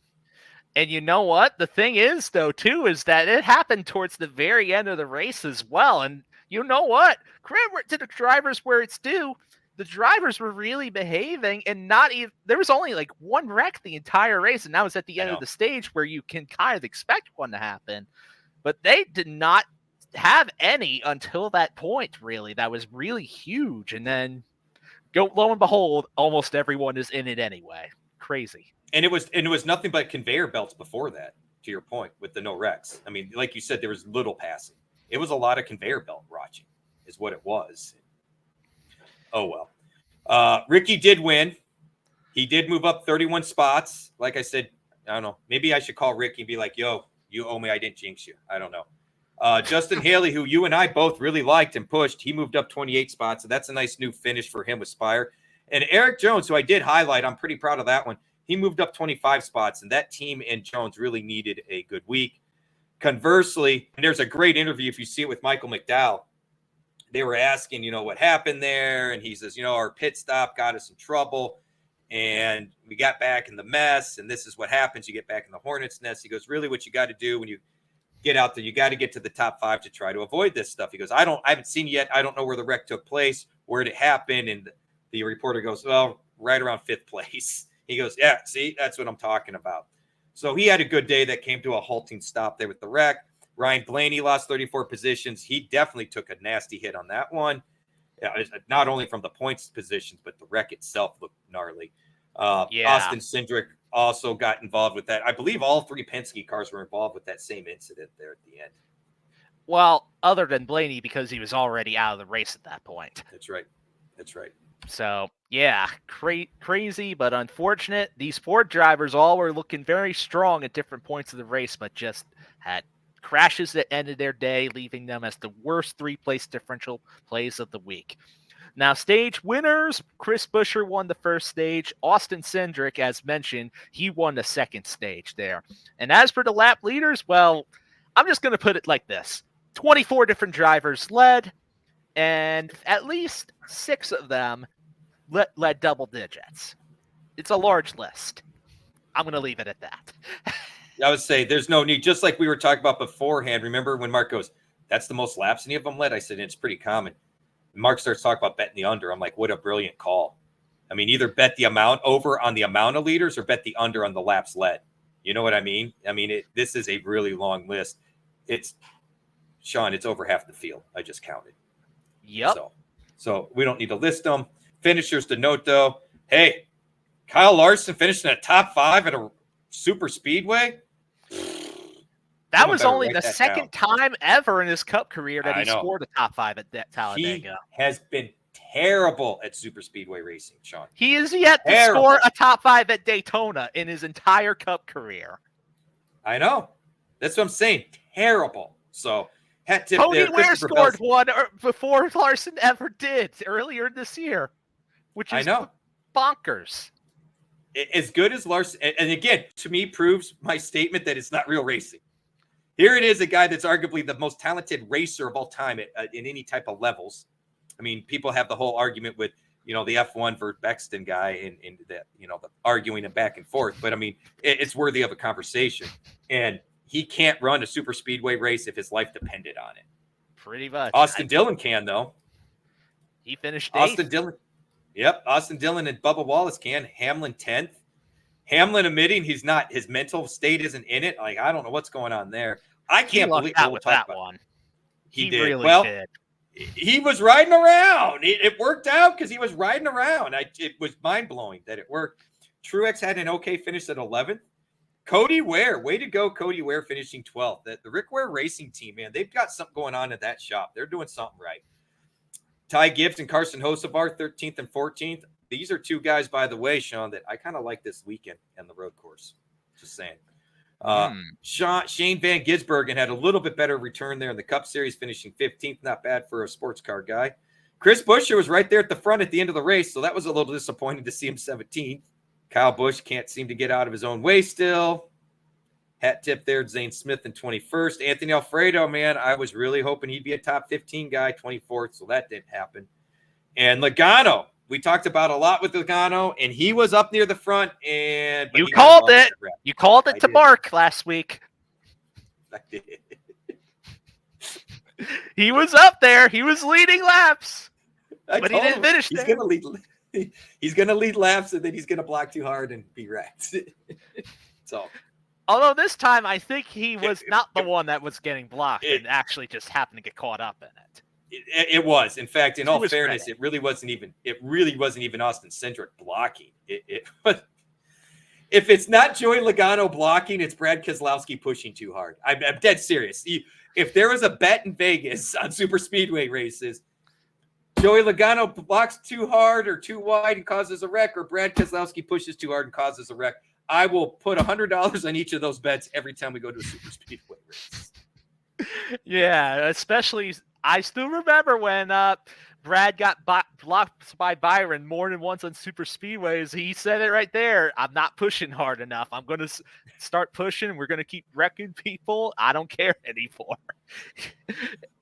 And you know what? The thing is, though, too, is that it happened towards the very end of the race as well. And you know what? Credit to the drivers where it's due. The drivers were really behaving, and not even there was only like one wreck the entire race, and that was at the end of the stage where you can kind of expect one to happen. But they did not have any until that point, really. That was really huge. And then lo and behold, almost everyone is in it anyway. Crazy. And it was nothing but conveyor belts before that, to your point, with the no wrecks. I mean, like you said, there was little passing. It was a lot of conveyor belt watching is what it was. Oh, well. Ricky did win. He did move up 31 spots. Like I said, I don't know. Maybe I should call Ricky and be like, yo, you owe me. I didn't jinx you. I don't know. Justin Haley, who you and I both really liked and pushed, he moved up 28 spots. So that's a nice new finish for him with Spire. And Eric Jones, who I did highlight, I'm pretty proud of that one. He moved up 25 spots, and that team and Jones really needed a good week. Conversely, and there's a great interview if you see it with Michael McDowell. They were asking, what happened there, and he says, our pit stop got us in trouble, and we got back in the mess, and this is what happens. You get back in the hornet's nest. He goes, really what you got to do when you get out there, you got to get to the top 5 to try to avoid this stuff. He goes, I haven't seen it yet. I don't know where the wreck took place, where did it happen, and the reporter goes, well, right around 5th place. He goes, yeah, see, that's what I'm talking about. So he had a good day that came to a halting stop there with the wreck. Ryan Blaney lost 34 positions. He definitely took a nasty hit on that one, not only from the points positions, but the wreck itself looked gnarly. Austin Cindric also got involved with that. I believe all 3 Penske cars were involved with that same incident there at the end. Well, other than Blaney, because he was already out of the race at that point. That's right. So, yeah, crazy, but unfortunate. These Ford drivers all were looking very strong at different points of the race, but just had crashes that ended their day, leaving them as the worst 3-place differential plays of the week. Now, stage winners, Chris Buescher won the first stage. Austin Cindric, as mentioned, he won the second stage there. And as for the lap leaders, well, I'm just going to put it like this. 24 different drivers led, and at least 6 of them led double digits. It's a large list. I'm going to leave it at that. I would say there's no need. Just like we were talking about beforehand. Remember when Mark goes, that's the most laps any of them led? I said, it's pretty common. Mark starts talking about betting the under. I'm like, what a brilliant call. I mean, either bet the amount over on the amount of leaders or bet the under on the laps led. You know what I mean? I mean, this is a really long list. Sean, it's over half the field. I just counted. Yep. So we don't need to list them. Finishers to note, though. Hey, Kyle Larson finished in a top 5 at a super speedway. That was only the second time ever in his Cup career that he scored a top 5 at Talladega. He has been terrible at super speedway racing, Sean. He is yet to score a top 5 at Daytona in his entire Cup career. I know. That's what I'm saying. Terrible. So, hat tip Tony there. Ware scored one before Larson ever did earlier this year, which is bonkers. As good as Larson, and again, to me, proves my statement that it's not real racing. Here it is, a guy that's arguably the most talented racer of all time in any type of levels. I mean, people have the whole argument with, the F1 versus Bexton guy and the arguing and back and forth. But I mean, it's worthy of a conversation. And he can't run a super speedway race if his life depended on it. Pretty much. Austin Dillon can, though. He finished 8th. Austin Dillon. Yep. Austin Dillon and Bubba Wallace can. Hamlin 10th. Hamlin admitting his mental state isn't in it. Like, I don't know what's going on there. I can't believe that with that one. He did. Really did. He was riding around. It worked out because he was riding around. It was mind-blowing that it worked. Truex had an okay finish at 11th. Cody Ware, way to go, Cody Ware, finishing 12th. The Rick Ware Racing team, man, they've got something going on at that shop. They're doing something right. Ty Gibbs and Carson Hocevar, 13th and 14th. These are two guys, by the way, Sean, that I kind of like this weekend on the road course. Just saying. Shane Van Gisbergen had a little bit better return there in the Cup Series, finishing 15th. Not bad for a sports car guy. Chris Buescher was right there at the front at the end of the race, so that was a little disappointing to see him 17th. Kyle Busch can't seem to get out of his own way still. Hat tip there, Zane Smith in 21st. Anthony Alfredo, man, I was really hoping he'd be a top 15 guy, 24th, so that didn't happen. And Logano, we talked about a lot with Logano, and he was up near the front. And you called it. You called it to Mark last week. I did. He was up there. He was leading laps, but he didn't finish. He's going to lead. He's going to lead laps, and then he's going to block too hard and be wrecked. So. Although this time, I think he was not the one that was getting blocked and actually just happened to get caught up in it. It was. In fact, in all fairness, it really wasn't even Austin Cindric blocking. But if it's not Joey Logano blocking, it's Brad Keselowski pushing too hard. I'm dead serious. If there was a bet in Vegas on super speedway races, Joey Logano blocks too hard or too wide and causes a wreck, or Brad Keselowski pushes too hard and causes a wreck, I will put $100 on each of those bets every time we go to a super speedway race. Yeah, especially I still remember when Brad got blocked by Byron more than once on super speedways. He said it right there. I'm not pushing hard enough. I'm going to start pushing. We're going to keep wrecking people. I don't care anymore.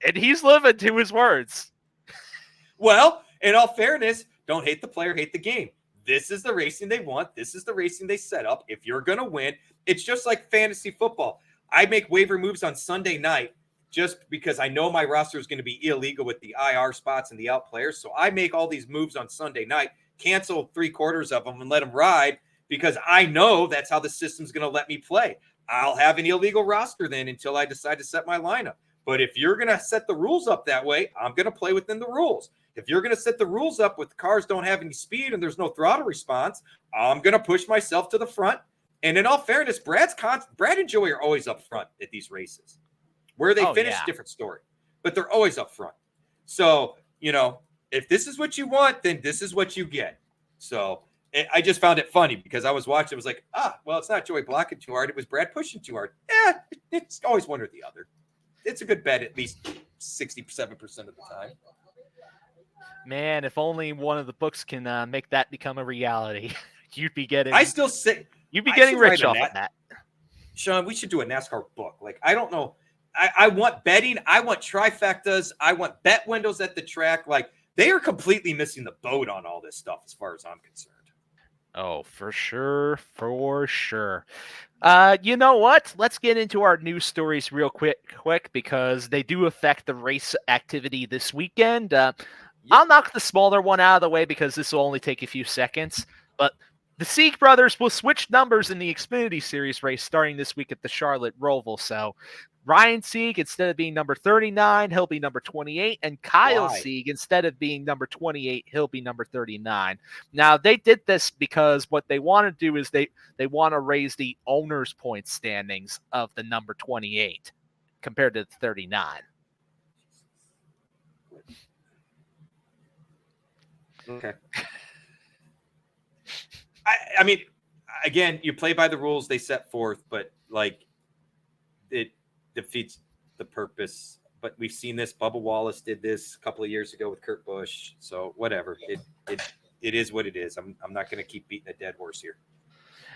And he's living to his words. Well, in all fairness, don't hate the player, hate the game. This is the racing they want. This is the racing they set up. If you're going to win, it's just like fantasy football. I make waiver moves on Sunday night just because I know my roster is going to be illegal with the IR spots and the out players. So I make all these moves on Sunday night, cancel 3/4 of them and let them ride because I know that's how the system's going to let me play. I'll have an illegal roster then until I decide to set my lineup. But if you're going to set the rules up that way, I'm going to play within the rules. If you're going to set the rules up with cars don't have any speed and there's no throttle response, I'm going to push myself to the front. And in all fairness, Brad and Joey are always up front at these races. Where they finish, different story. But they're always up front. So, if this is what you want, then this is what you get. So I just found it funny because I was watching. It was like, well, it's not Joey blocking too hard. It was Brad pushing too hard. It's always one or the other. It's a good bet at least 67% of the time. Man, if only one of the books can make that become a reality, you'd be getting. You'd be getting rich off of that. Sean, we should do a NASCAR book. Like, I don't know. I want betting. I want trifectas. I want bet windows at the track. Like, they are completely missing the boat on all this stuff as far as I'm concerned. Oh, for sure. For sure. You know what? Let's get into our news stories real quick because they do affect the race activity this weekend. I'll knock the smaller one out of the way because this will only take a few seconds. But the Sieg brothers will switch numbers in the Xfinity Series race starting this week at the Charlotte Roval. So Ryan Sieg, instead of being number 39, he'll be number 28. And Kyle Sieg, instead of being number 28, he'll be number 39. Now, they did this because what they want to do is they want to raise the owner's point standings of the number 28 compared to the 39. Okay. I mean, again, you play by the rules they set forth, but like it defeats the purpose. But we've seen this. Bubba Wallace did this a couple of years ago with Kurt Busch. So whatever. It is what it is. I'm not going to keep beating a dead horse here.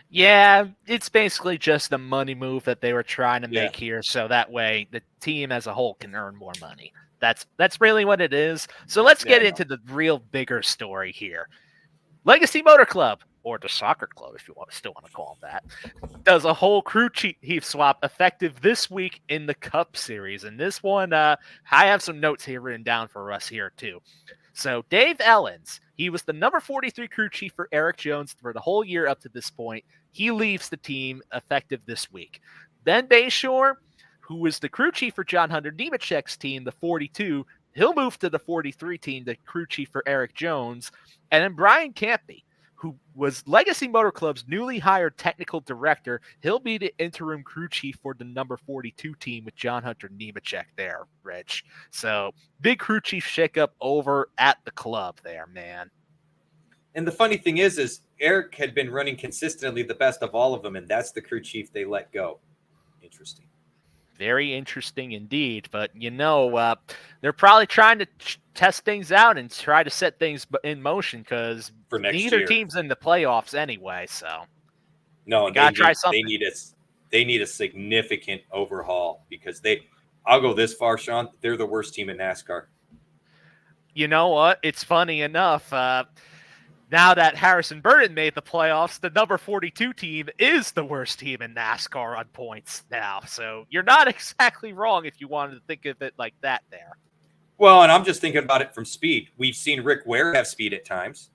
Yeah, it's basically just the money move that they were trying to make here, so that way the team as a whole can earn more money. That's really what it is. So let's get into the real bigger story here. Legacy Motor Club, or the soccer club if you still want to call it that, does a whole crew chief swap effective this week in the Cup Series. And this one, I have some notes here written down for us here too. So Dave Ellens, he was the number 43 crew chief for Eric Jones for the whole year up to this point. He leaves the team effective this week. Ben Bayshore, who was the crew chief for John Hunter Nemechek's team, the 42, he'll move to the 43 team, the crew chief for Eric Jones. And then Brian Campy, who was Legacy Motor Club's newly hired technical director. He'll be the interim crew chief for the number 42 team with John Hunter Nemechek there, Rich. So big crew chief shakeup over at the club there, man. And the funny thing is Eric had been running consistently the best of all of them, and that's the crew chief they let go. Interesting. Very interesting indeed. But, they're probably trying to test things out and try to set things in motion because neither team's in the playoffs anyway. So, no, gotta try something. They need a significant overhaul because I'll go this far, Sean. They're the worst team in NASCAR. You know what? It's funny enough. Now that Harrison Burton made the playoffs, the number 42 team is the worst team in NASCAR on points now. So you're not exactly wrong if you wanted to think of it like that there. Well, and I'm just thinking about it from speed. We've seen Rick Ware have speed at times.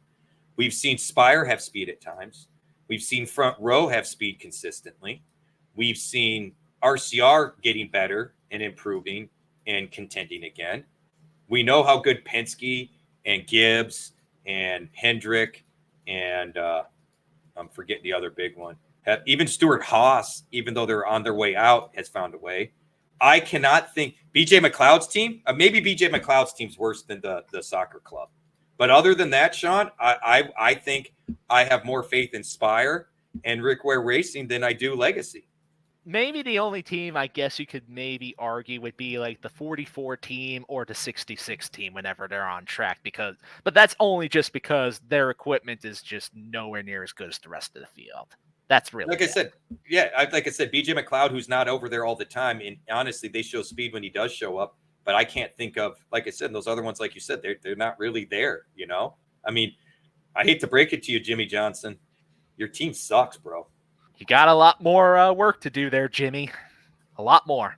We've seen Spire have speed at times. We've seen Front Row have speed consistently. We've seen RCR getting better and improving and contending again. We know how good Penske and Gibbs and Hendrick and I'm forgetting the other big one. Even Stuart Haas, even though they're on their way out, has found a way. I cannot think BJ McLeod's team. Maybe BJ McLeod's team's worse than the soccer club. But other than that, Sean, I think I have more faith in Spire and Rick Ware Racing than I do Legacy. Maybe the only team I guess you could maybe argue would be like the 44 team or the 66 team whenever they're on track but that's only just because their equipment is just nowhere near as good as the rest of the field. That's really like I said, BJ McLeod, who's not over there all the time, and honestly, they show speed when he does show up. But I can't think of, like I said, those other ones, like you said, they're not really there. I mean, I hate to break it to you, Jimmy Johnson, your team sucks, bro. You got a lot more work to do there, Jimmy. A lot more.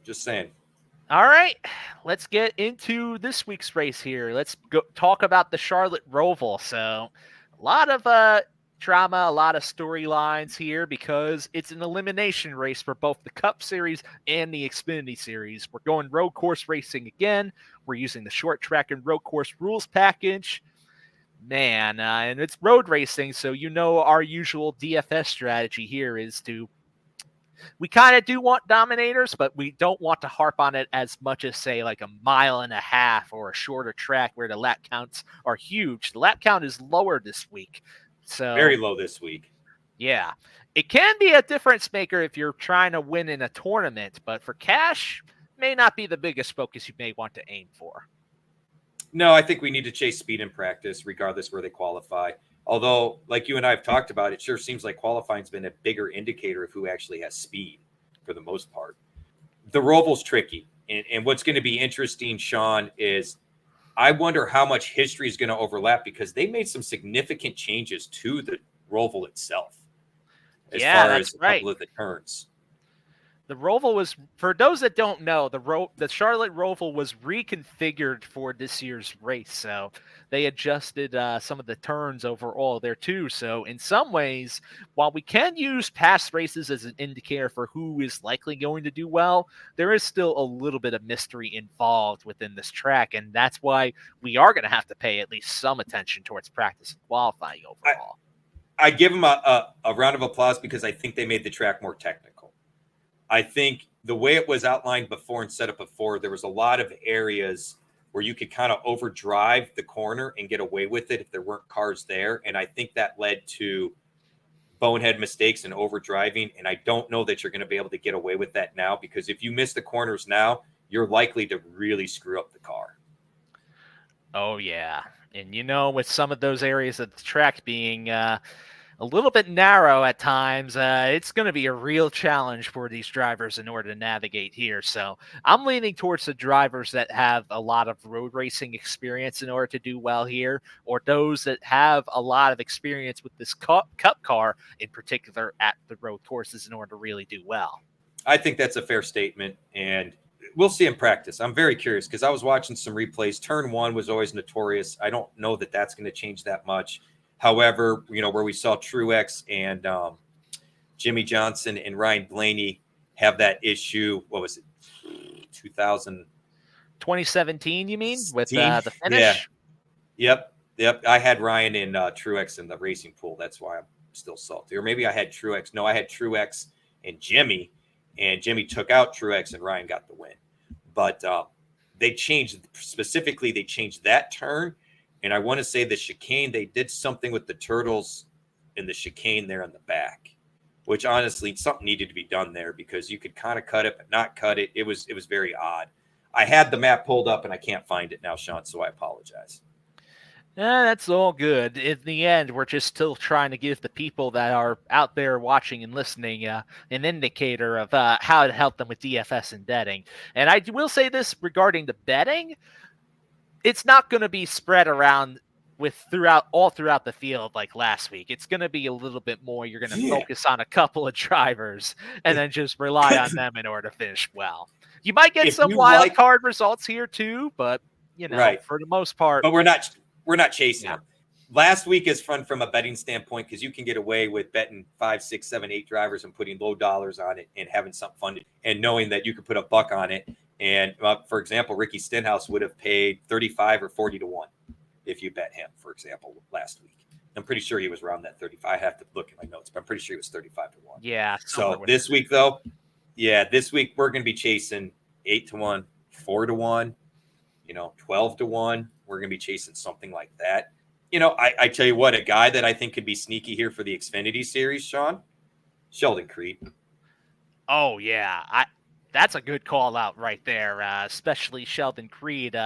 Just saying. All right, let's get into this week's race here. Let's go talk about the Charlotte Roval. So a lot of drama, a lot of storylines here because it's an elimination race for both the Cup Series and the Xfinity Series. We're going road course racing again. We're using the short track and road course rules package. Man, and it's road racing, so our usual DFS strategy here is we kind of do want dominators, but we don't want to harp on it as much as, say, like a mile and a half or a shorter track where the lap counts are huge. The lap count is lower this week. So very low this week. Yeah. It can be a difference maker if you're trying to win in a tournament, but for cash, may not be the biggest focus you may want to aim for. No, I think we need to chase speed in practice, regardless where they qualify. Although, like you and I have talked about, it sure seems like qualifying's been a bigger indicator of who actually has speed for the most part. The Roval's tricky. And what's going to be interesting, Sean, is I wonder how much history is going to overlap because they made some significant changes to the Roval itself as far as a couple of the turns. The Roval was, for those that don't know, the Charlotte Roval was reconfigured for this year's race. So they adjusted some of the turns overall there too. So in some ways, while we can use past races as an indicator for who is likely going to do well, there is still a little bit of mystery involved within this track. And that's why we are going to have to pay at least some attention towards practice and qualifying overall. I give them a round of applause because I think they made the track more technical. I think the way it was outlined before and set up before, there was a lot of areas where you could kind of overdrive the corner and get away with it if there weren't cars there. And I think that led to bonehead mistakes and overdriving. And I don't know that you're going to be able to get away with that now because if you miss the corners now, you're likely to really screw up the car. Oh, yeah. And, with some of those areas of the track being a little bit narrow at times, it's going to be a real challenge for these drivers in order to navigate here. So I'm leaning towards the drivers that have a lot of road racing experience in order to do well here, or those that have a lot of experience with this cup car in particular at the road courses in order to really do well. I think that's a fair statement, and we'll see in practice. I'm very curious because I was watching some replays. Turn one was always notorious. I don't know that that's going to change that much. However, where we saw Truex and Jimmy Johnson and Ryan Blaney have that issue, what was it, 2017, you mean, with the finish? Yeah. Yep. Yep, I had Ryan in Truex in the racing pool. That's why I'm still salty. Or maybe I had Truex. No, I had Truex and Jimmy took out Truex and Ryan got the win. But they changed that turn. And I want to say the chicane, they did something with the turtles in the chicane there in the back, which honestly, something needed to be done there because you could kind of cut it, but not cut it. It was very odd. I had the map pulled up and I can't find it now, Sean, so I apologize. That's all good. In the end, we're just still trying to give the people that are out there watching and listening an indicator of how to help them with DFS and betting. And I will say this regarding the betting, it's not going to be spread around throughout the field like last week. It's going to be a little bit more. You're going to focus on a couple of drivers and then just rely on them in order to finish well. You might get some wild card results here too, but for the most part. But we're not chasing them. Last week is fun from a betting standpoint because you can get away with betting 5, 6, 7, 8 drivers and putting low dollars on it and having something fun and knowing that you could put $1 on it. And for example, Ricky Stenhouse would have paid 35 or 40 to 1 if you bet him, for example, last week. I'm pretty sure he was around that 35. I have to look at my notes, but I'm pretty sure he was 35 to 1. Yeah. So this week, though, this week we're going to be chasing 8 to 1, 4 to 1, 12 to 1. We're going to be chasing something like that. I tell you what, a guy that I think could be sneaky here for the Xfinity Series, Sean, Sheldon Creed. Oh, yeah. That's a good call out right there, especially Sheldon Creed.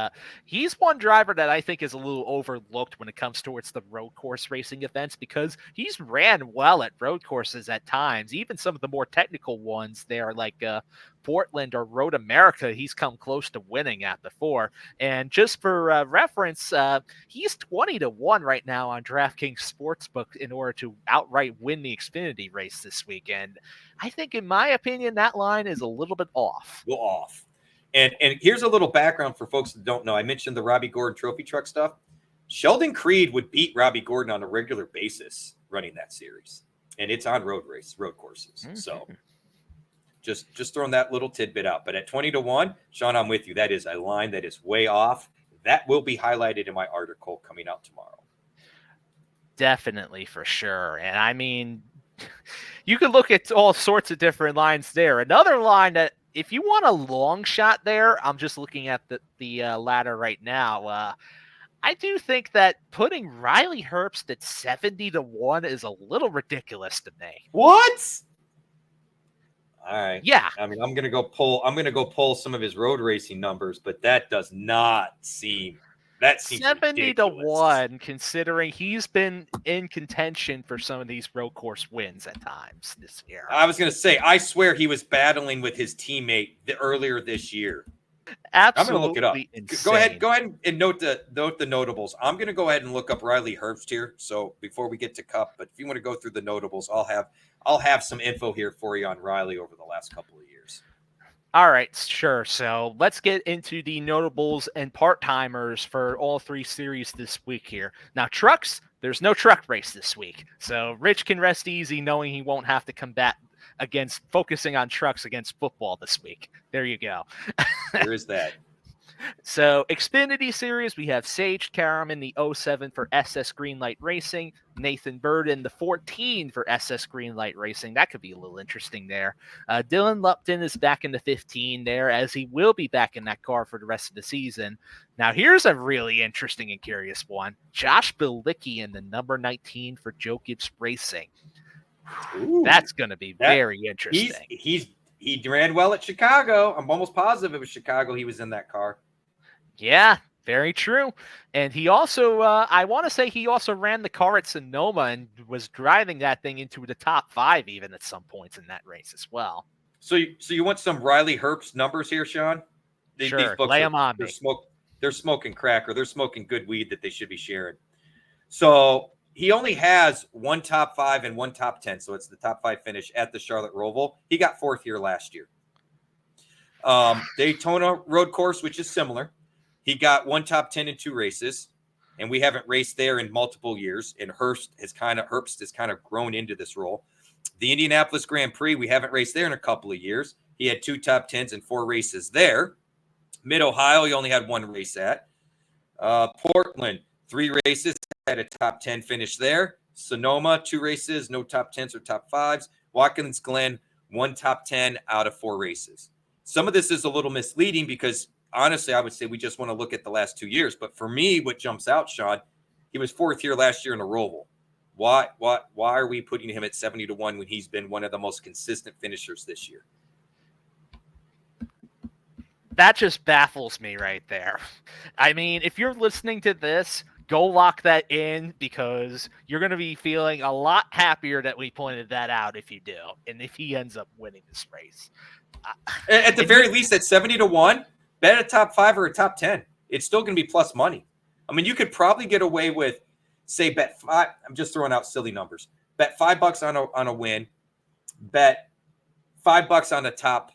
He's one driver that I think is a little overlooked when it comes towards the road course racing events because he's ran well at road courses at times. Even some of the more technical ones there, like Portland or Road America, he's come close to winning at before. And just for reference, he's 20 to 1 right now on DraftKings Sportsbook in order to outright win the Xfinity race this weekend. I think, in my opinion, that line is a little bit off. And here's a little background for folks that don't know. I mentioned the Robbie Gordon trophy truck stuff. Sheldon Creed would beat Robbie Gordon on a regular basis running that series. And it's on road courses. Mm-hmm. So just throwing that little tidbit out. But at 20 to 1, Sean, I'm with you. That is a line that is way off. That will be highlighted in my article coming out tomorrow. Definitely, for sure. And I mean, you could look at all sorts of different lines there. Another line that, if you want a long shot there, I'm just looking at the ladder right now. I do think that putting Riley Herbst at 70 to 1 is a little ridiculous to me. What? All right. Yeah. I mean, I'm gonna go pull some of his road racing numbers, but that does not seem. That seems 70 ridiculous. to 1, considering he's been in contention for some of these road course wins at times this year. I was going to say, I swear he was battling with his teammate earlier this year. Absolutely. I'm going to look it up. Insane. Go ahead and note the notables. I'm going to go ahead and look up Riley Herbst here. So before we get to Cup, but if you want to go through the notables, I'll have some info here for you on Riley over the last couple of years. All right, sure. So let's get into the notables and part-timers for all 3 series this week here. Now, trucks, there's no truck race this week. So Rich can rest easy knowing he won't have to combat against focusing on trucks against football this week. There you go. There is that. So, Xfinity Series, we have Sage Karam in the 07 for SS Greenlight Racing, Nathan Bird in the 14 for SS Greenlight Racing. That could be a little interesting there. Dylan Lupton is back in the 15 there, as he will be back in that car for the rest of the season. Now, here's a really interesting and curious one. Josh Bilicki in the number 19 for Joe Gibbs Racing. Ooh, that's going to be very interesting. He ran well at Chicago. I'm almost positive it was Chicago he was in that car. Yeah, very true. And he also, I want to say he also ran the car at Sonoma and was driving that thing into the top 5 even at some points in that race as well. So you want some Riley Herbst numbers here, Sean? Sure, these lay them on me. They're smoking crack, or they're smoking good weed that they should be sharing. So he only has 1 top 5 and 1 top 10. So it's the top 5 finish at the Charlotte Roval. He got 4th here last year. Daytona road course, which is similar. He got 1 top 10 in 2 races, and we haven't raced there in multiple years. And Herbst has kind of grown into this role. The Indianapolis Grand Prix, we haven't raced there in a couple of years. He had 2 top 10s and 4 races there. Mid-Ohio, he only had 1 race at. Portland, 3 races, had a top 10 finish there. Sonoma, 2 races, no top 10s or top 5s. Watkins Glen, 1 top 10 out of 4 races. Some of this is a little misleading because, honestly, I would say we just want to look at the last 2 years. But for me, what jumps out, Sean, he was 4th here last year in a Roval. Why are we putting him at 70 to 1 when he's been one of the most consistent finishers this year? That just baffles me right there. I mean, if you're listening to this, go lock that in because you're going to be feeling a lot happier that we pointed that out if you do, and if he ends up winning this race. At the very least, at 70 to 1, bet a top 5 or a top 10. It's still going to be plus money. I mean, you could probably get away with, say, bet 5. I'm just throwing out silly numbers. Bet $5 on a win. Bet $5 on a top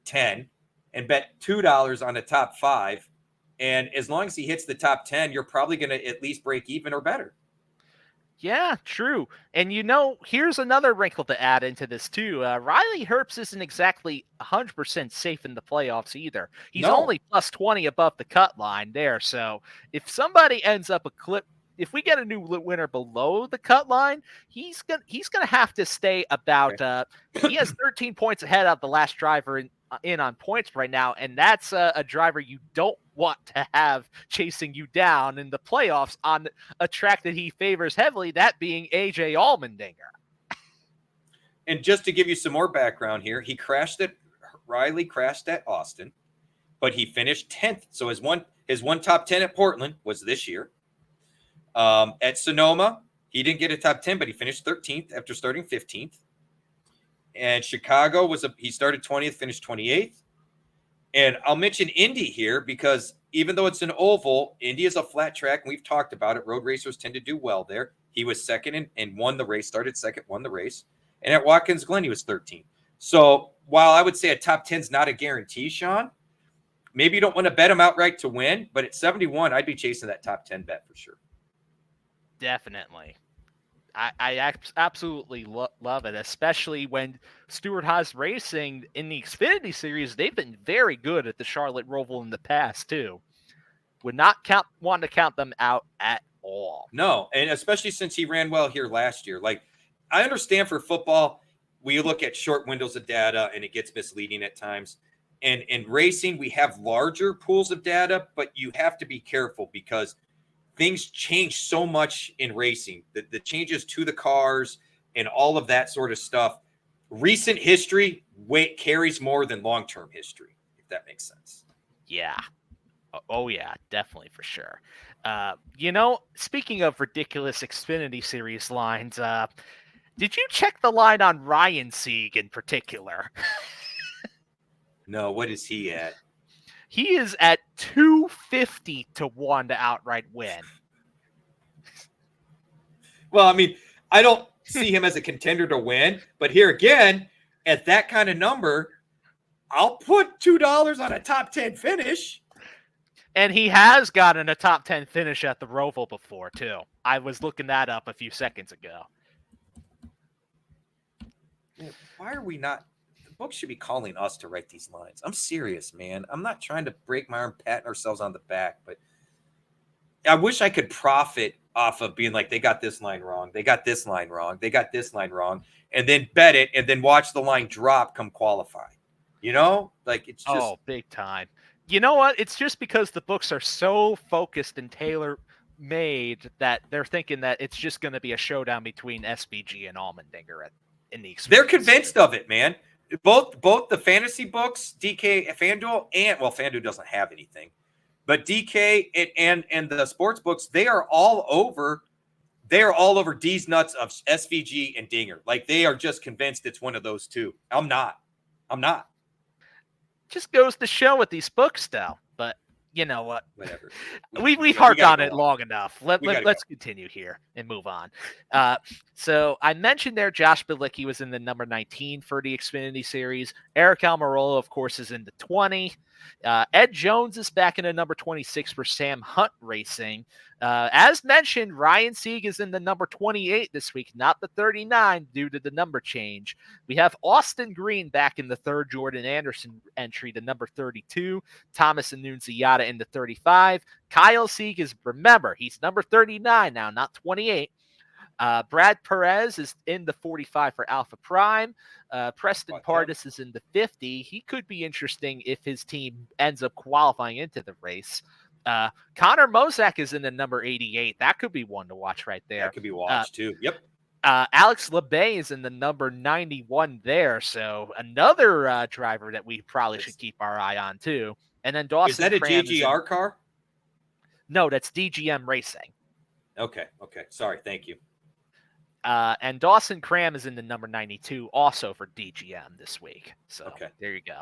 10. And bet $2 on a top 5. And as long as he hits the top 10, you're probably going to at least break even or better. Yeah, true. And here's another wrinkle to add into this too. Riley Herbst isn't exactly 100% safe in the playoffs either. He's only plus 20 above the cut line there. So if somebody ends up if we get a new winner below the cut line, he's gonna have to stay about. He has 13 points ahead of the last driver in on points right now, and that's a driver you don't want to have chasing you down in the playoffs on a track that he favors heavily, that being AJ Allmendinger. And just to give you some more background here, Riley crashed at Austin, but he finished 10th. So his one top 10 at Portland was this year. At Sonoma, he didn't get a top 10, but he finished 13th after starting 15th. And Chicago he started 20th, finished 28th. And I'll mention Indy here because even though it's an oval, Indy is a flat track, and we've talked about it. Road racers tend to do well there. He was second and won the race, started second, won the race. And at Watkins Glen, he was 13th. So while I would say a top 10 is not a guarantee, Sean, maybe you don't want to bet him outright to win, but at 71, I'd be chasing that top 10 bet for sure. Definitely. I absolutely love it, especially when Stewart-Haas Racing in the Xfinity Series, they've been very good at the Charlotte Roval in the past, too. Would not want to count them out at all. No, and especially since he ran well here last year. Like, I understand for football, we look at short windows of data, and it gets misleading at times. And in racing, we have larger pools of data, but you have to be careful because things change so much in racing. The changes to the cars and all of that sort of stuff. Recent history carries more than long-term history, if that makes sense. Yeah. Oh, yeah, definitely for sure. Speaking of ridiculous Xfinity Series lines, did you check the line on Ryan Sieg in particular? No, what is he at? He is at 250 to 1 to outright win. Well, I mean, I don't see him as a contender to win, but here again, at that kind of number, I'll put $2 on a top 10 finish. And he has gotten a top 10 finish at the Roval before, too. I was looking that up a few seconds ago. Why are we not? The book should be calling us to write these lines. I'm serious, man. I'm not trying to break my arm, patting ourselves on the back, but I wish I could profit off of being like, they got this line wrong. They got this line wrong. They got this line wrong. And then bet it and then watch the line drop come qualify. Like it's just. Oh, big time. You know what? It's just because the books are so focused and tailor-made that they're thinking that it's just going to be a showdown between SVG and Allmendinger in the Xfinity. They're convinced of it, man. Both the fantasy books, DK, FanDuel, and FanDuel doesn't have anything, but DK and the sports books, they are all over D's nuts of SVG and Dinger. Like they are just convinced it's one of those two. I'm not. Just goes to show with these books, though. But you know what? Whatever. We've harped on it long enough. Let's continue here and move on. So I mentioned there Josh Bilicki was in the number 19 for the Xfinity Series. Eric Almirola, of course, is in the 20. Ed Jones is back in the number 26 for Sam Hunt Racing. As mentioned, Ryan Sieg is in the number 28 this week, not the 39 due to the number change. We have Austin Green back in the third Jordan Anderson entry, the number 32. Thomas Annunziata in the 35. Kyle Sieg is, remember, he's number 39 now, not 28. Brad Perez is in the 45 for Alpha Prime. Preston Pardis is in the 50. He could be interesting if his team ends up qualifying into the race. Connor Mozak is in the number 88. That could be one to watch right there. That could be watched too. Yep. Alex LeBay is in the number 91 there. So another driver that we probably should keep our eye on too. And then Dawson. Is that a JGR car? No, that's DGM Racing. Okay. Sorry. Thank you. And Dawson Cram is in the number 92 also for DGM this week. So there you go.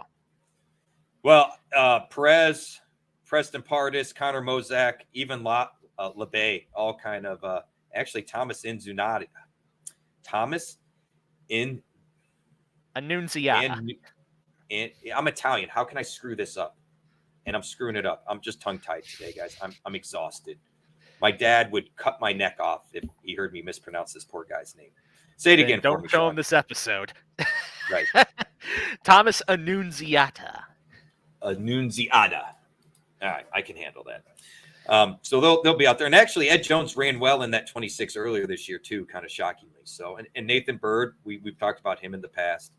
Well, Perez, Preston Pardis, Connor Mozak, even LeBay, all kind of actually Thomas Annunziata. And I'm Italian. How can I screw this up? And I'm screwing it up. I'm just tongue-tied today, guys. I'm exhausted. My dad would cut my neck off if he heard me mispronounce this poor guy's name. Say it again for me, Don't show him this episode. Right. Thomas Annunziata. Annunziata. All right, I can handle that. So they'll be out there. And actually, Ed Jones ran well in that 26 earlier this year, too, kind of shockingly. So, and Nathan Bird, we've talked about him in the past.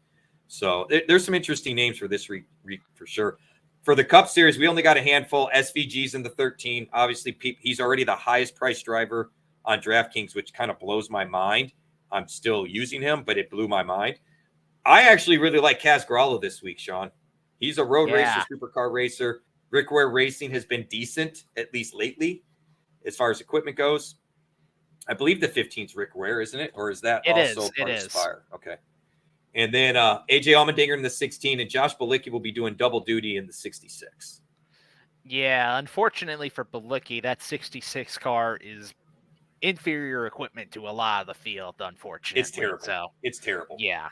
So there's some interesting names for this week for sure. For the Cup Series, we only got a handful. SVG's in the 13. Obviously, he's already the highest priced driver on DraftKings, which kind of blows my mind. I'm still using him, but it blew my mind. I actually really like Kaz Gralla this week, Sean. He's a road racer, supercar racer. Rick Ware Racing has been decent, at least lately, as far as equipment goes. I believe the 15's Rick Ware, isn't it? Or is that also part of Spire? Okay. And then AJ Allmendinger in the 16, and Josh Bilicki will be doing double duty in the 66. Yeah, unfortunately for Bilicki, that 66 car is inferior equipment to a lot of the field, unfortunately. It's terrible. So, it's terrible. Yeah.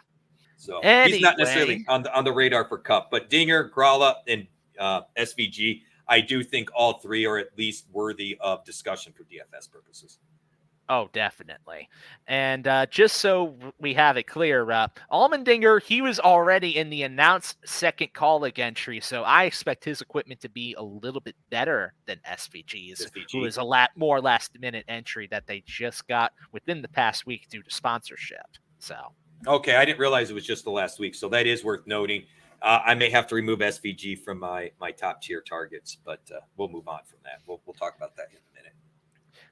So he's not necessarily on the radar for Cup, but Dinger, Gralla, and SVG, I do think all three are at least worthy of discussion for DFS purposes. Oh, definitely. And just so we have it clear, Allmendinger, he was already in the announced second call-leg entry, so I expect his equipment to be a little bit better than SVG's, who is a lot more last-minute entry that they just got within the past week due to sponsorship. So. Okay, I didn't realize it was just the last week, so that is worth noting. I may have to remove SVG from my top-tier targets, but we'll move on from that. We'll talk about that in a minute.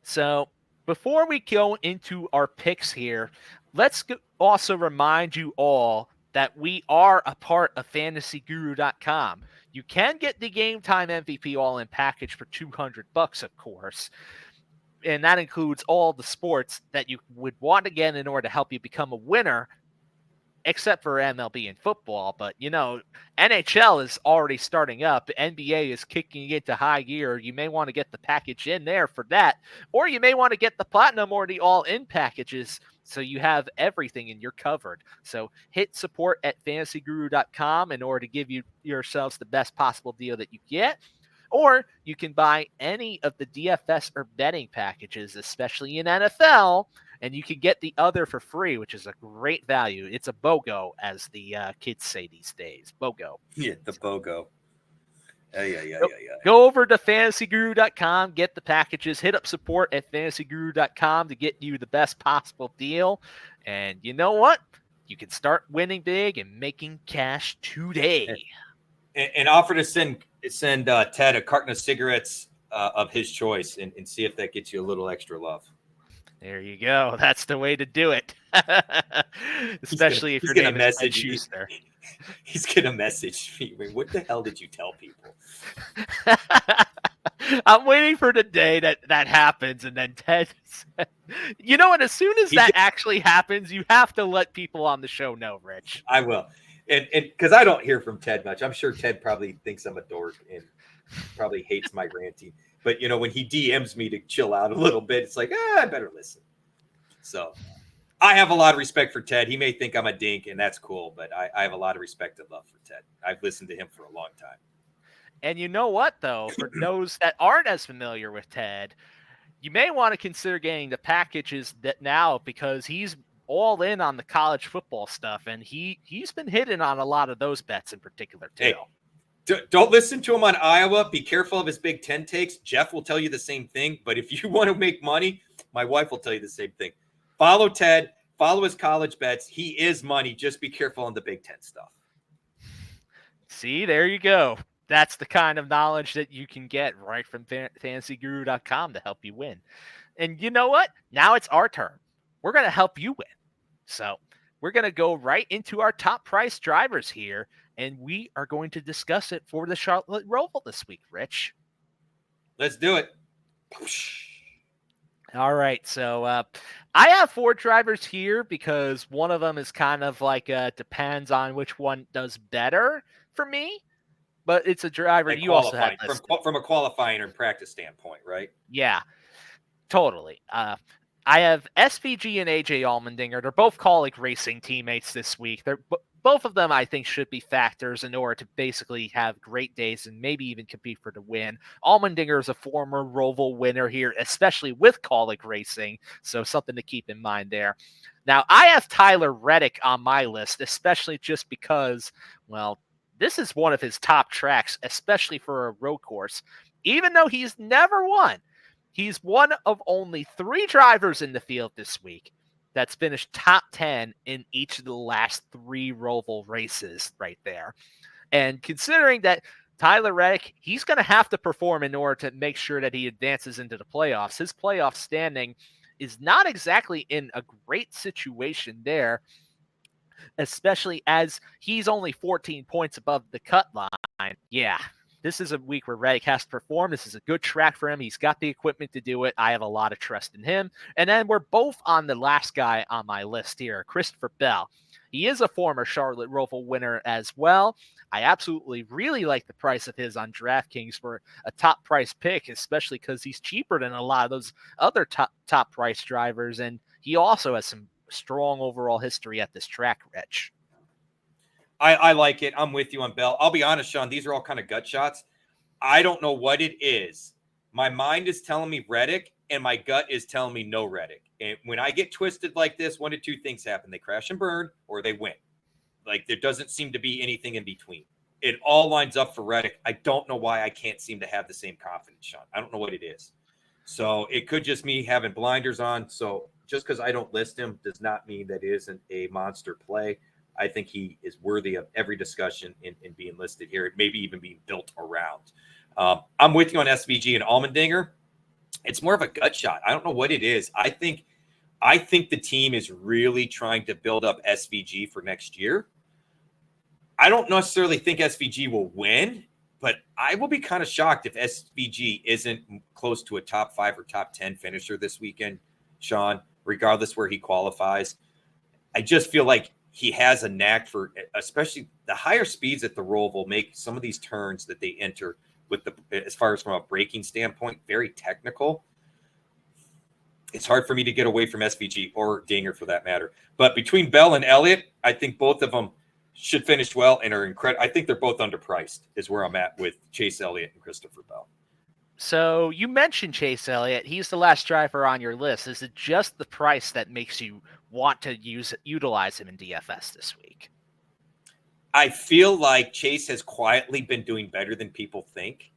So, before we go into our picks here, let's also remind you all that we are a part of FantasyGuru.com. You can get the Game Time MVP All-In package for $200, of course, and that includes all the sports that you would want to get in order to help you become a winner, except for MLB and football. But, NHL is already starting up. NBA is kicking into high gear. You may want to get the package in there for that. Or you may want to get the Platinum or the All-In packages so you have everything and you're covered. So hit support at fantasyguru.com in order to give yourselves the best possible deal that you get. Or you can buy any of the DFS or betting packages, especially in NFL, and you can get the other for free, which is a great value. It's a BOGO, as the kids say these days. BOGO. Yeah, the BOGO. Yeah. Go over to fantasyguru.com, get the packages, hit up support at fantasyguru.com to get you the best possible deal. And you know what? You can start winning big and making cash today. And offer to send Ted a carton of cigarettes of his choice and see if that gets you a little extra love. There you go. That's the way to do it. Especially if your name is Ted Schuster. He's going to message me. What the hell did you tell people? I'm waiting for the day that happens, and then Ted said, and as soon as that actually happens, you have to let people on the show know, Rich. I will. And because I don't hear from Ted much. I'm sure Ted probably thinks I'm a dork and probably hates my ranting. But, when he DMs me to chill out a little bit, it's like, I better listen. So I have a lot of respect for Ted. He may think I'm a dink, and that's cool. But I have a lot of respect and love for Ted. I've listened to him for a long time. And you know what, though? For those that aren't as familiar with Ted, you may want to consider getting the packages that now because he's all in on the college football stuff, and he's been hitting on a lot of those bets in particular too. Hey, don't listen to him on Iowa. Be careful of his Big Ten takes. Jeff will tell you the same thing. But if you want to make money, my wife will tell you the same thing. Follow Ted. Follow his college bets. He is money. Just be careful on the Big Ten stuff. See, there you go. That's the kind of knowledge that you can get right from fantasyguru.com to help you win. And you know what? Now it's our turn. We're going to help you win. So we're going to go right into our top price drivers here, and we are going to discuss it for the Charlotte Roval this week, Rich. Let's do it. All right, so I have 4 drivers here because one of them is kind of like depends on which one does better for me, but it's a driver like you also have from a qualifying and practice standpoint, right? Yeah, totally. I have SVG and AJ Allmendinger. They're both colleague racing teammates this week. Both of them, I think, should be factors in order to basically have great days and maybe even compete for the win. Allmendinger is a former Roval winner here, especially with colleague racing, so something to keep in mind there. Now, I have Tyler Reddick on my list, especially just because, well, this is one of his top tracks, especially for a road course. Even though he's never won, he's one of only 3 drivers in the field this week that's finished top 10 in each of the last 3 Roval races right there. And considering that Tyler Reddick, he's going to have to perform in order to make sure that he advances into the playoffs. His playoff standing is not exactly in a great situation there, especially as he's only 14 points above the cut line. Yeah, this is a week where Reddick has to perform. This is a good track for him. He's got the equipment to do it. I have a lot of trust in him. And then we're both on the last guy on my list here, Christopher Bell. He is a former Charlotte Roval winner as well. I absolutely really like the price of his on DraftKings for a top price pick, especially because he's cheaper than a lot of those other top price drivers. And he also has some strong overall history at this track, Rich. I like it. I'm with you on Bell. I'll be honest, Sean, these are all kind of gut shots. I don't know what it is. My mind is telling me Reddick, and my gut is telling me no Reddick. And when I get twisted like this, 1 of 2 things happen. They crash and burn, or they win. Like, there doesn't seem to be anything in between. It all lines up for Reddick. I don't know why I can't seem to have the same confidence, Sean. I don't know what it is. So it could just me having blinders on. So just because I don't list him does not mean that it isn't a monster play. I think he is worthy of every discussion in being listed here, maybe even being built around. I'm with you on SVG and Allmendinger. It's more of a gut shot. I don't know what it is. I think the team is really trying to build up SVG for next year. I don't necessarily think SVG will win, but I will be kind of shocked if SVG isn't close to a top 5 or top 10 finisher this weekend, Sean, regardless where he qualifies. I just feel like he has a knack for, especially the higher speeds at the Roval, make some of these turns that they enter with as far as from a braking standpoint, very technical. It's hard for me to get away from SVG or Dinger for that matter. But between Bell and Elliott, I think both of them should finish well and are incredible. I think they're both underpriced is where I'm at with Chase Elliott and Christopher Bell. So you mentioned Chase Elliott. He's the last driver on your list. Is it just the price that makes you want to utilize him in DFS this week? I feel like Chase has quietly been doing better than people think.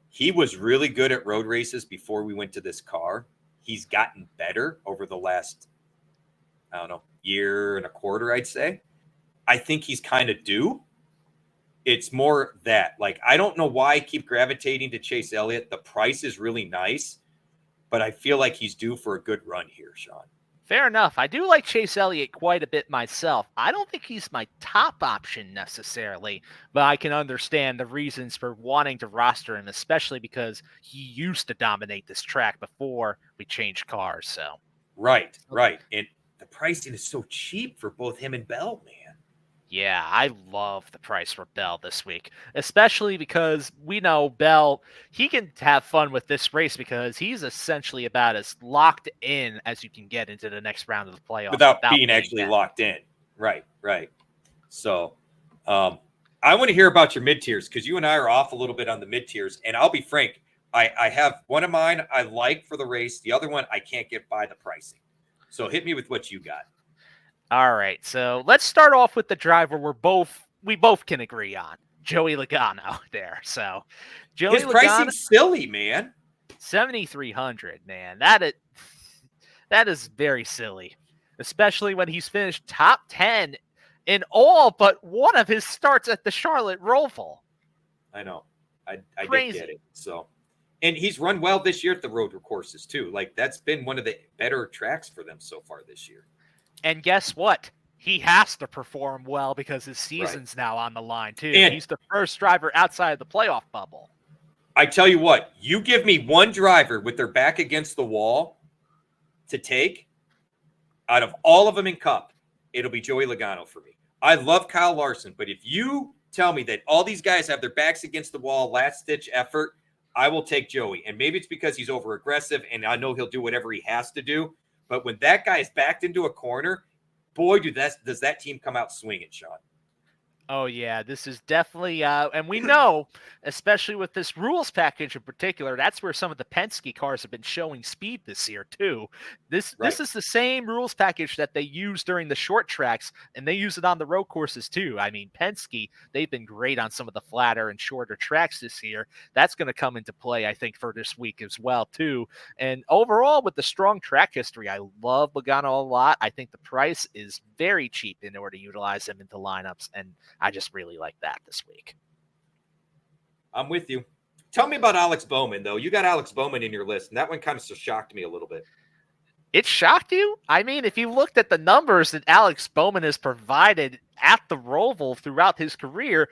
He was really good at road races before we went to this car. He's gotten better over the last, I don't know, year and a quarter, I'd say. I think he's kind of due. It's more that, like, I don't know why I keep gravitating to Chase Elliott. The price is really nice, but I feel like he's due for a good run here, Sean. Fair enough. I do like Chase Elliott quite a bit myself. I don't think he's my top option necessarily, but I can understand the reasons for wanting to roster him, especially because he used to dominate this track before we changed cars. So Right. And the pricing is so cheap for both him and Bell, man. Yeah, I love the price for Bell this week, especially because we know Bell, he can have fun with this race because he's essentially about as locked in as you can get into the next round of the playoffs. Without being actually locked in. Right. So I I want to hear about your mid tiers because you and I are off a little bit on the mid tiers. And I'll be frank, I have one of mine I like for the race. The other one I can't get by the pricing. So hit me with what you got. All right, so let's start off with the driver we both can agree on, Joey Logano there. So Joey His pricing's silly, man. 7,300, man. That is very silly, especially when he's finished top 10 in all but one of his starts at the Charlotte Roval. I know. I did get it. So, and he's run well this year at the road courses too. Like that's been one of the better tracks for them so far this year. And guess what? He has to perform well because his season's now on the line too. And he's the first driver outside of the playoff bubble. I tell you what, you give me one driver with their back against the wall to take out of all of them in Cup, it'll be Joey Logano for me. I love Kyle Larson, but if you tell me that all these guys have their backs against the wall, last-ditch effort, I will take Joey. And maybe it's because he's over-aggressive, and I know he'll do whatever he has to do. But when that guy is backed into a corner, boy, does that team come out swinging, Sean. Oh, yeah, this is definitely, and we know, especially with this rules package in particular, that's where some of the Penske cars have been showing speed this year, too. This is the same rules package that they use during the short tracks, and they use it on the road courses, too. I mean, Penske, they've been great on some of the flatter and shorter tracks this year. That's going to come into play, I think, for this week as well, too. And overall, with the strong track history, I love Logano a lot. I think the price is very cheap in order to utilize him into lineups, and I just really like that this week. I'm with you. Tell me about Alex Bowman, though. You got Alex Bowman in your list, and that one kind of shocked me a little bit. It shocked you? I mean, if you looked at the numbers that Alex Bowman has provided at the Roval throughout his career,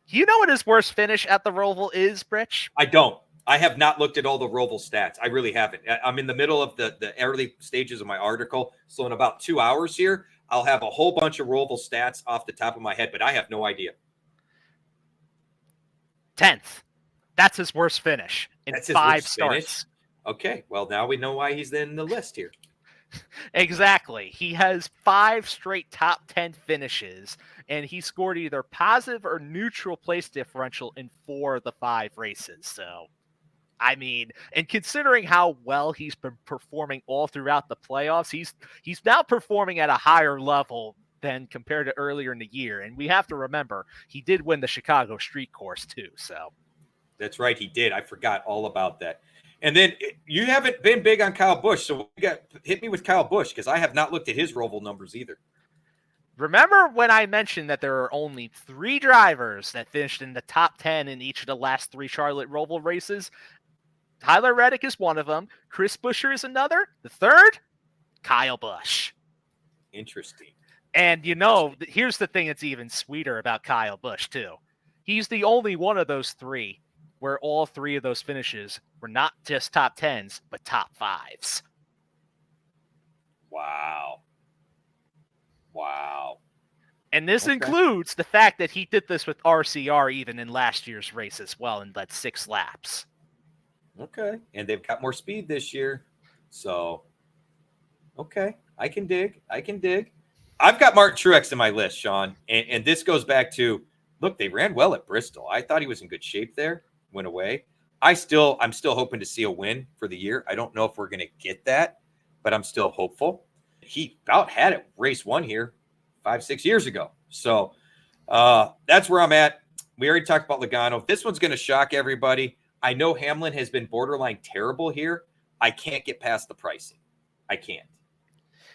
you know what his worst finish at the Roval is, Rich? I don't. I have not looked at all the Roval stats. I really haven't. I'm in the middle of the early stages of my article, so in about 2 hours here, I'll have a whole bunch of Roval stats off the top of my head, but I have no idea. 10th. That's his worst finish in 5 starts. Okay, well, now we know why he's in the list here. Exactly. He has 5 straight top 10 finishes, and he scored either positive or neutral place differential in 4 of the 5 races. So, I mean, and considering how well he's been performing all throughout the playoffs, he's now performing at a higher level than compared to earlier in the year. And we have to remember, he did win the Chicago Street Course too. So that's right, he did. I forgot all about that. And then you haven't been big on Kyle Busch, so hit me with Kyle Busch because I have not looked at his Roval numbers either. Remember when I mentioned that there are only 3 drivers that finished in the top 10 in each of the last 3 Charlotte Roval races? Tyler Reddick is one of them. Chris Buescher is another. The third, Kyle Busch. Interesting. And, you know, here's the thing that's even sweeter about Kyle Busch, too. He's the only one of those 3 where all 3 of those finishes were not just top 10s, but top 5s. Wow. And this includes the fact that he did this with RCR even in last year's race as well and led 6 laps. Okay. And they've got more speed this year. So, okay. I can dig. I've got Martin Truex in my list, Sean. And this goes back to, look, they ran well at Bristol. I thought he was in good shape there. Went away. I'm still hoping to see a win for the year. I don't know if we're going to get that, but I'm still hopeful. He about had it race 1 here 5-6 years ago. So that's where I'm at. We already talked about Logano. This one's going to shock everybody. I know Hamlin has been borderline terrible here. I can't get past the pricing. I can't.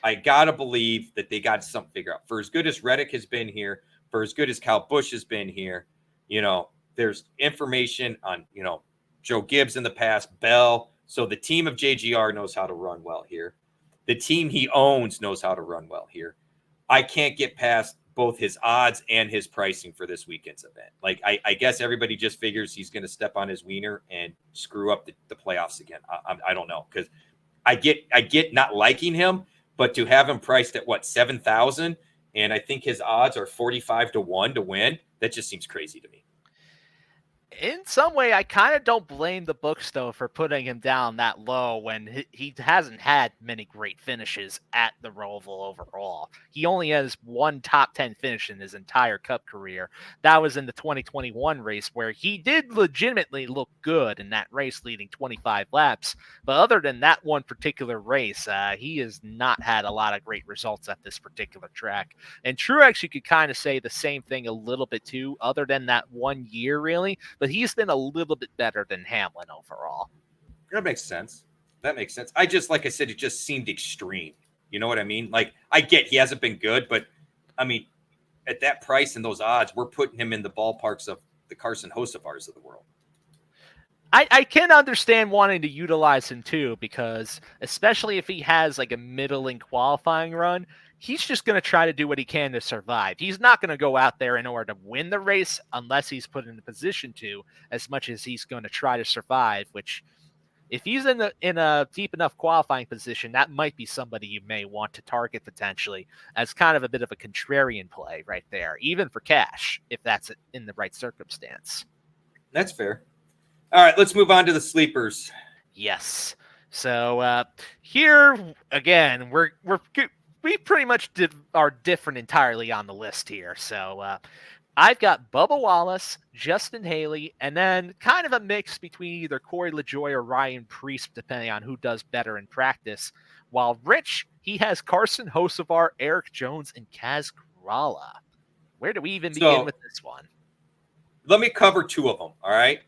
I got to believe that they got something figured out. For as good as Reddick has been here, for as good as Kyle Busch has been here, you know, there's information on, you know, Joe Gibbs in the past, Bell. So the team of JGR knows how to run well here. The team he owns knows how to run well here. I can't get past both his odds and his pricing for this weekend's event. Like, I guess everybody just figures he's going to step on his wiener and screw up the playoffs again. I don't know, because I get not liking him, but to have him priced at what, 7,000, and I think his odds are 45 to 1 to win. That just seems crazy to me. In some way, I kind of don't blame the books, though, for putting him down that low when he hasn't had many great finishes at the Roval overall. He only has one top 10 finish in his entire Cup career. That was in the 2021 race where he did legitimately look good in that race, leading 25 laps. But other than that one particular race, he has not had a lot of great results at this particular track. And Truex, you could kind of say the same thing a little bit too, other than that 1 year, really. But he's been a little bit better than Hamlin overall. That makes sense. I just, like I said, it just seemed extreme. You know what I mean? Like, I get he hasn't been good, but I mean, at that price and those odds, we're putting him in the ballparks of the Carson Hosevars of the world. I can understand wanting to utilize him too, because especially if he has like a middling qualifying run, he's just going to try to do what he can to survive. He's not going to go out there in order to win the race unless he's put in a position to, as much as he's going to try to survive, which if he's in a deep enough qualifying position, that might be somebody you may want to target potentially as kind of a bit of a contrarian play right there, even for cash, if that's in the right circumstance. That's fair. All right, let's move on to the sleepers. Yes. So here again, we pretty much are different entirely on the list here. So I've got Bubba Wallace, Justin Haley, and then kind of a mix between either Corey LaJoie or Ryan Preece, depending on who does better in practice. While Rich, he has Carson Hocevar, Eric Jones, and Kaz Grala. Where do we even begin with this one? Let me cover two of them, all right?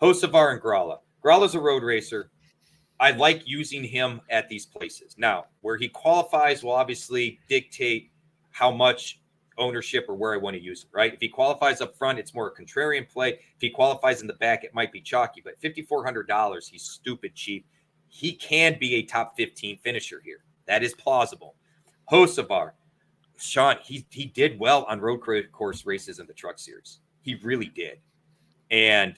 Hocevar and Grala. Grala's a road racer. I like using him at these places. Now, where he qualifies will obviously dictate how much ownership or where I want to use him, right? If he qualifies up front, it's more a contrarian play. If he qualifies in the back, it might be chalky. But $5,400, he's stupid cheap. He can be a top 15 finisher here. That is plausible. Hocevar, Sean, he did well on road course races in the Truck Series. He really did. And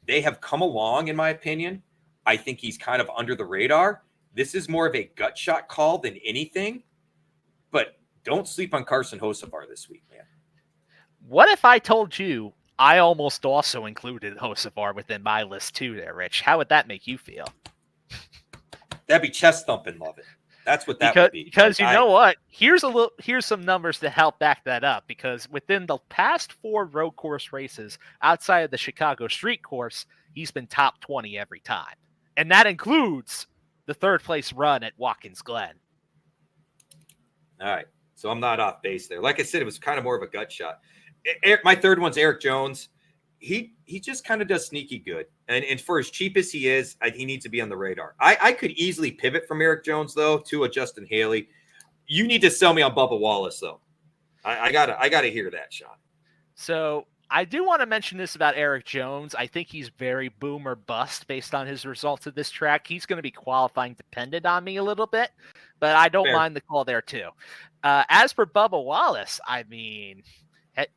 they have come along, in my opinion. I think he's kind of under the radar. This is more of a gut shot call than anything. But don't sleep on Carson Hocevar this week, man. What if I told you I almost also included Hocevar within my list too there, Rich? How would that make you feel? That'd be chest thumping, love it. That's what that would be. Because you know what? Here's some numbers to help back that up. Because within the past 4 road course races outside of the Chicago street course, he's been top 20 every time. And that includes the 3rd place run at Watkins Glen. All right. So I'm not off base there. Like I said, it was kind of more of a gut shot. My third one's Eric Jones. He just kind of does sneaky good. And for as cheap as he is, he needs to be on the radar. I could easily pivot from Eric Jones, though, to a Justin Haley. You need to sell me on Bubba Wallace, though. I gotta hear that, Sean. So I do want to mention this about Eric Jones. I think he's very boom or bust based on his results at this track. He's going to be qualifying dependent on me a little bit, but I don't mind the call there, too. As for Bubba Wallace, I mean,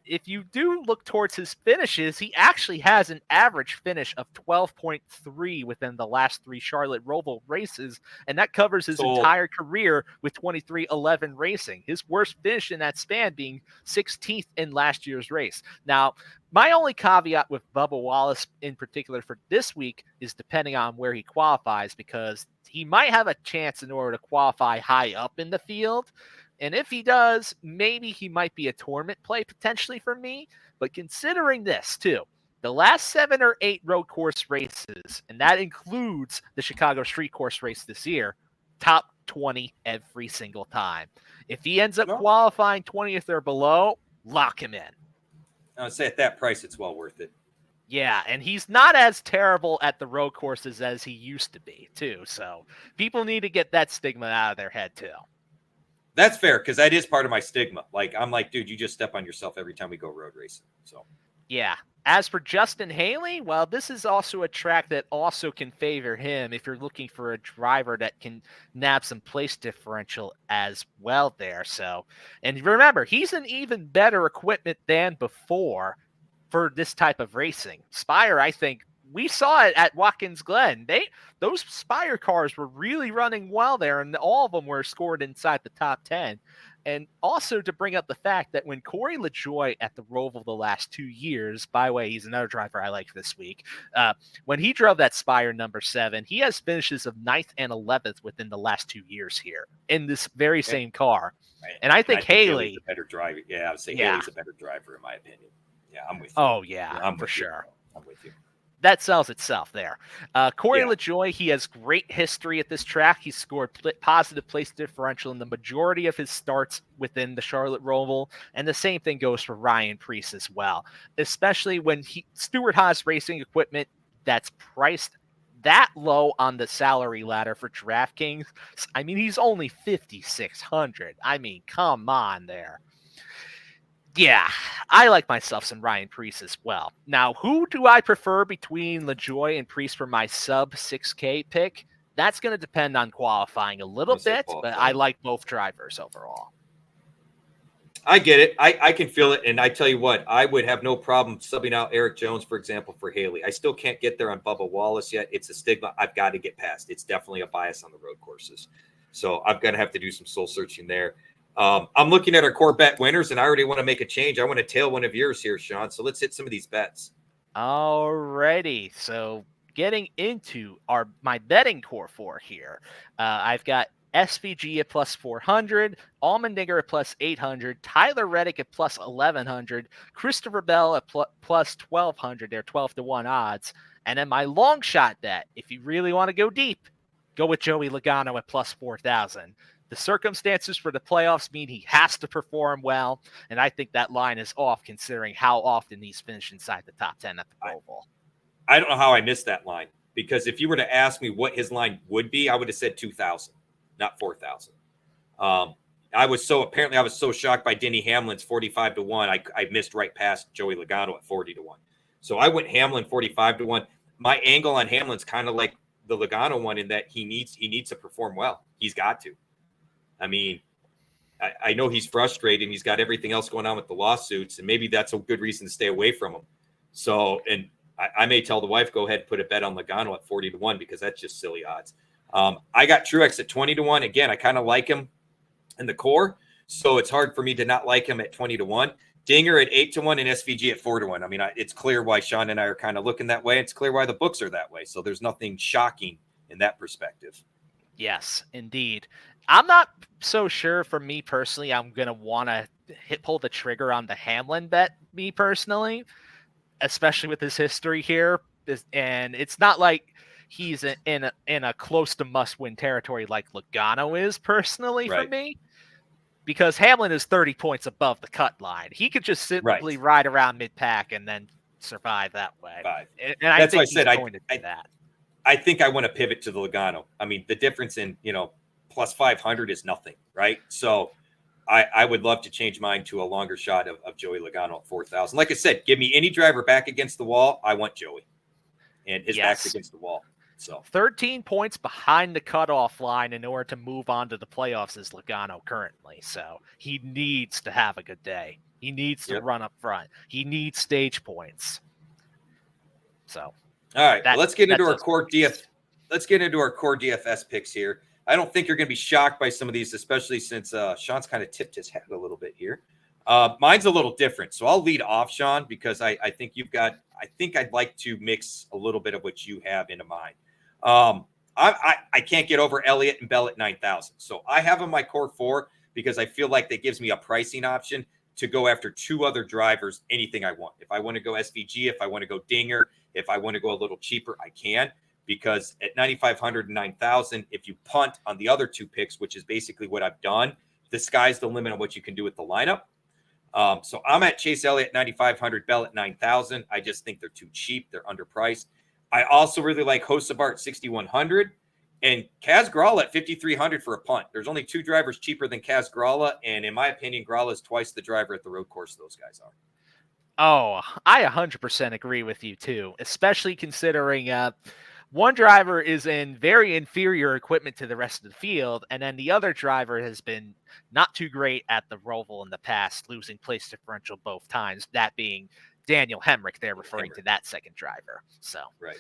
if you do look towards his finishes, he actually has an average finish of 12.3 within the last 3 Charlotte Roval races, and that covers his entire career with 23-11 racing. His worst finish in that span being 16th in last year's race. Now, my only caveat with Bubba Wallace in particular for this week is depending on where he qualifies, because he might have a chance in order to qualify high up in the field. And if he does, maybe he might be a tournament play potentially for me. But considering this, too, the last 7 or 8 road course races, and that includes the Chicago street course race this year, top 20 every single time. If he ends up qualifying 20th or below, lock him in. I would say at that price, it's well worth it. Yeah, and he's not as terrible at the road courses as he used to be, too. So people need to get that stigma out of their head, too. That's fair, because that is part of my stigma. Like, I'm like, dude, you just step on yourself every time we go road racing. So, yeah. As for Justin Haley, well, this is also a track that also can favor him if you're looking for a driver that can nab some place differential as well there. So, and remember, he's an even better equipment than before for this type of racing. Spire, I think, we saw it at Watkins Glen. Those Spire cars were really running well there, and all of them were scored inside the top 10. And also to bring up the fact that when Corey LaJoie at the Roval the last 2 years, by the way, he's another driver I like this week. When he drove that Spire number 7, he has finishes of 9th and 11th within the last 2 years here in this very same car. And I think Haley's Haley, a better driver. Yeah, I would say yeah. Haley's a better driver in my opinion. Yeah, I'm with you. Oh, yeah, I'm for with you. sure. I'm with you. That sells itself there. Corey Yeah. LaJoie, he has great history at this track. He scored positive place differential in the majority of his starts within the Charlotte Roval, and the same thing goes for Ryan Preece as well, especially when Stewart Haas Racing equipment that's priced that low on the salary ladder for DraftKings. I mean, he's only $5,600. I mean, come on there. Yeah, I like myself some Ryan Preece as well. Now, who do I prefer between LaJoie and Preece for my sub 6K pick? That's going to depend on qualifying a little bit, but I like both drivers overall. I get it. I can feel it. And I tell you what, I would have no problem subbing out Eric Jones, for example, for Haley. I still can't get there on Bubba Wallace yet. It's a stigma I've got to get past. It's definitely a bias on the road courses. So I'm going to have to do some soul searching there. I'm looking at our core bet winners, and I already want to make a change. I want to tail one of yours here, Sean. So let's hit some of these bets. Alrighty. So getting into my betting core for here, I've got SVG at plus 400, Allmendinger at plus 800, Tyler Reddick at plus 1100, Christopher Bell at plus 1200. They're 12-1 odds. And then my long shot bet, if you really want to go deep, go with Joey Logano at plus 4,000. The circumstances for the playoffs mean he has to perform well, and I think that line is off considering how often he's finished inside the top 10 at the Roval. I don't know how I missed that line, because if you were to ask me what his line would be, I would have said 2,000, not 4,000. I was so shocked by Denny Hamlin's 45-1. I missed right past Joey Logano at 40-1. So I went Hamlin 45-1. My angle on Hamlin's kind of like the Logano one in that he needs to perform well. He's got to. I mean, I know he's frustrated and he's got everything else going on with the lawsuits, and maybe that's a good reason to stay away from him. So, and I may tell the wife, go ahead and put a bet on Logano at 40-1 because that's just silly odds. I got Truex at 20-1. Again, I kind of like him in the core, so it's hard for me to not like him at 20-1. Dinger at 8-1 and SVG at 4-1. I mean, it's clear why Sean and I are kind of looking that way. It's clear why the books are that way. So there's nothing shocking in that perspective. Yes, indeed. I'm not so sure for me personally. I'm going to want to pull the trigger on the Hamlin bet, me personally, especially with his history here. And it's not like he's in a close to must-win territory like Logano is personally for me, because Hamlin is 30 points above the cut line. He could just simply ride around mid-pack and then survive that way. And that's why I said I think I want to pivot to the Logano. I mean, the difference in, plus 500 is nothing, right? So I would love to change mine to a longer shot of Joey Logano at 4,000. Like I said, give me any driver back against the wall. I want Joey. And his back's against the wall. So 13 points behind the cutoff line in order to move on to the playoffs is Logano currently. So he needs to have a good day. He needs to run up front. He needs stage points. So all right, let's get into our core DFS picks here. I don't think you're going to be shocked by some of these, especially since Sean's kind of tipped his hat a little bit here. Mine's a little different, so I'll lead off, Sean, because I think I'd like to mix a little bit of what you have into mine. I can't get over Elliott and Bell at 9,000, so I have in my core 4 because I feel like that gives me a pricing option to go after 2 other drivers, anything I want. If I want to go SVG, if I want to go Dinger, if I want to go a little cheaper, I can. Because at 9,500 and 9,000, if you punt on the other 2 picks, which is basically what I've done, the sky's the limit on what you can do with the lineup. So I'm at Chase Elliott 9,500, Bell at 9,000. I just think they're too cheap. They're underpriced. I also really like Hocevar at 6,100 and Kaz Grala at 5,300 for a punt. There's only 2 drivers cheaper than Kaz Grala, and in my opinion, Grala is twice the driver at the road course those guys are. Oh, I 100% agree with you too, especially considering one driver is in very inferior equipment to the rest of the field, and then the other driver has been not too great at the Roval in the past, losing place differential both times, that being Daniel Hemrick. They're referring to that second driver. So right.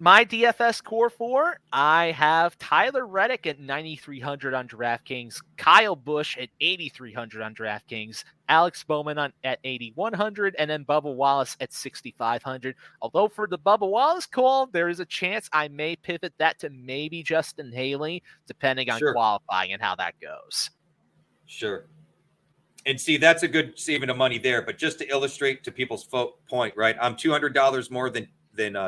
my DFS core 4, I have Tyler Reddick at 9,300 on DraftKings, Kyle Busch at 8,300 on DraftKings, Alex Bowman at 8,100, and then Bubba Wallace at 6,500. Although for the Bubba Wallace call, there is a chance I may pivot that to maybe Justin Haley, depending on Sure. qualifying and how that goes. Sure. And see, that's a good saving of money there. But just to illustrate to people's point, right? I'm $200 more than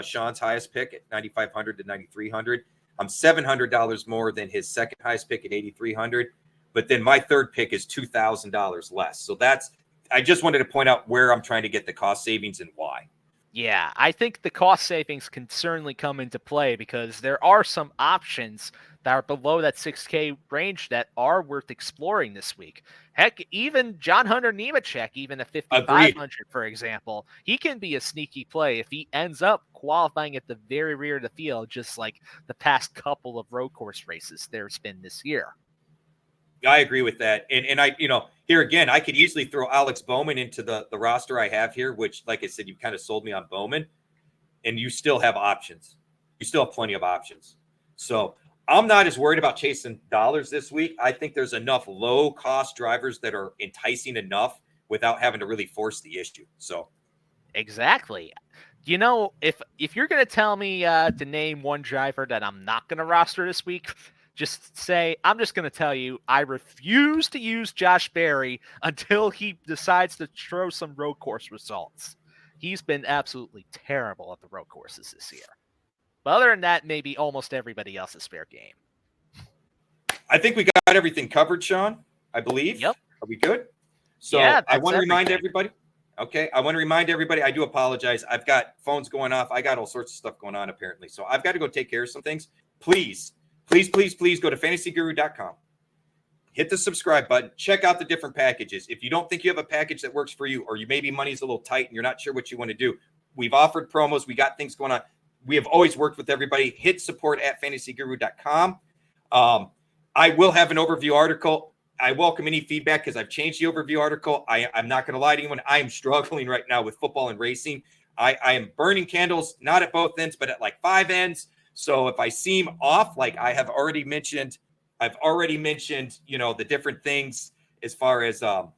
Sean's highest pick at 9,500 to 9,300. I'm $700 more than his second highest pick at 8,300. But then my third pick is $2,000 less. So I just wanted to point out where I'm trying to get the cost savings and why. Yeah, I think the cost savings can certainly come into play because there are some options that are below that 6K range that are worth exploring this week. Heck, even John Hunter Nemechek, even at 5,500, for example, he can be a sneaky play if he ends up qualifying at the very rear of the field, just like the past couple of road course races there's been this year. I agree with that. And I, here again, I could easily throw Alex Bowman into the roster I have here, which, like I said, you kind of sold me on Bowman, and you still have options. You still have plenty of options. So I'm not as worried about chasing dollars this week. I think there's enough low-cost drivers that are enticing enough without having to really force the issue. So exactly. If you're going to tell me to name one driver that I'm not going to roster this week, just say, I'm just going to tell you, I refuse to use Josh Berry until he decides to throw some road course results. He's been absolutely terrible at the road courses this year. But other than that, maybe almost everybody else is fair game. I think we got everything covered, Sean, I believe. Yep. Are we good? So yeah, I want to remind everybody. Okay. I want to remind everybody, I do apologize. I've got phones going off. I got all sorts of stuff going on, apparently. So I've got to go take care of some things. Please go to fantasyguru.com. Hit the subscribe button. Check out the different packages. If you don't think you have a package that works for you, or you maybe money's a little tight and you're not sure what you want to do, we've offered promos. We got things going on. We have always worked with everybody. Hit support at fantasyguru.com. I will have an overview article. I welcome any feedback because I've changed the overview article. I'm not going to lie to anyone. I am struggling right now with football and racing. I am burning candles, not at both ends, but at like 5 ends. So if I seem off, like I've already mentioned, the different things as far as, I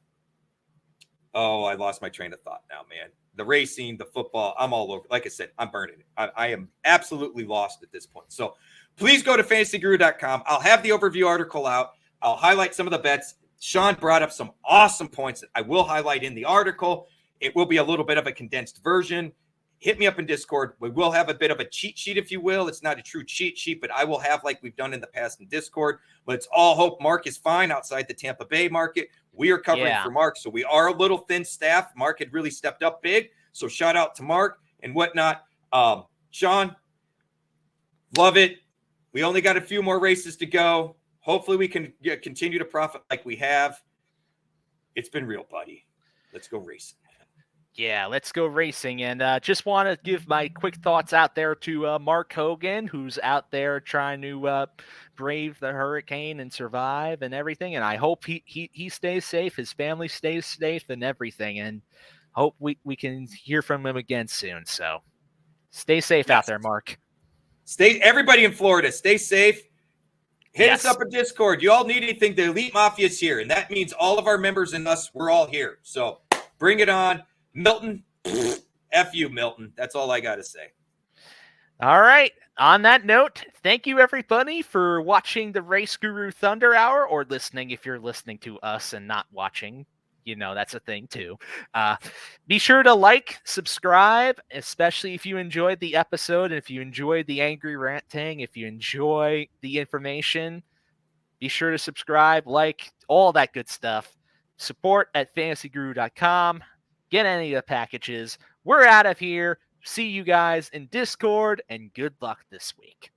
lost my train of thought now, man. The racing, the football, I'm all over. Like I said, I'm burning it. I am absolutely lost at this point. So please go to fantasyguru.com. I'll have the overview article out. I'll highlight some of the bets. Sean brought up some awesome points that I will highlight in the article. It will be a little bit of a condensed version. Hit me up in Discord. We will have a bit of a cheat sheet, if you will. It's not a true cheat sheet, but I will have, like we've done in the past in Discord. Let's all hope Mark is fine outside the Tampa Bay market. We are covering for Mark, so we are a little thin staff. Mark had really stepped up big, so shout out to Mark and whatnot. Sean, love it. We only got a few more races to go. Hopefully we can continue to profit like we have. It's been real, buddy. Let's go racing. Yeah, let's go racing. And just want to give my quick thoughts out there to Mark Hogan, who's out there trying to brave the hurricane and survive and everything. And I hope he stays safe, his family stays safe and everything. And hope we can hear from him again soon. So stay safe out there, Mark. Everybody in Florida, stay safe. Hit us up in Discord. You all need anything, the Elite Mafia is here. And that means all of our members and us, we're all here. So bring it on. Milton, F you, Milton. That's all I got to say. All right. On that note, thank you, everybody, for watching the RaceGuru Thunder Hour, or listening if you're listening to us and not watching. That's a thing, too. Be sure to like, subscribe, especially if you enjoyed the episode, and if you enjoyed the angry ranting, if you enjoy the information, be sure to subscribe, like, all that good stuff. Support at fantasyguru.com. Get any of the packages. We're out of here. See you guys in Discord, and good luck this week.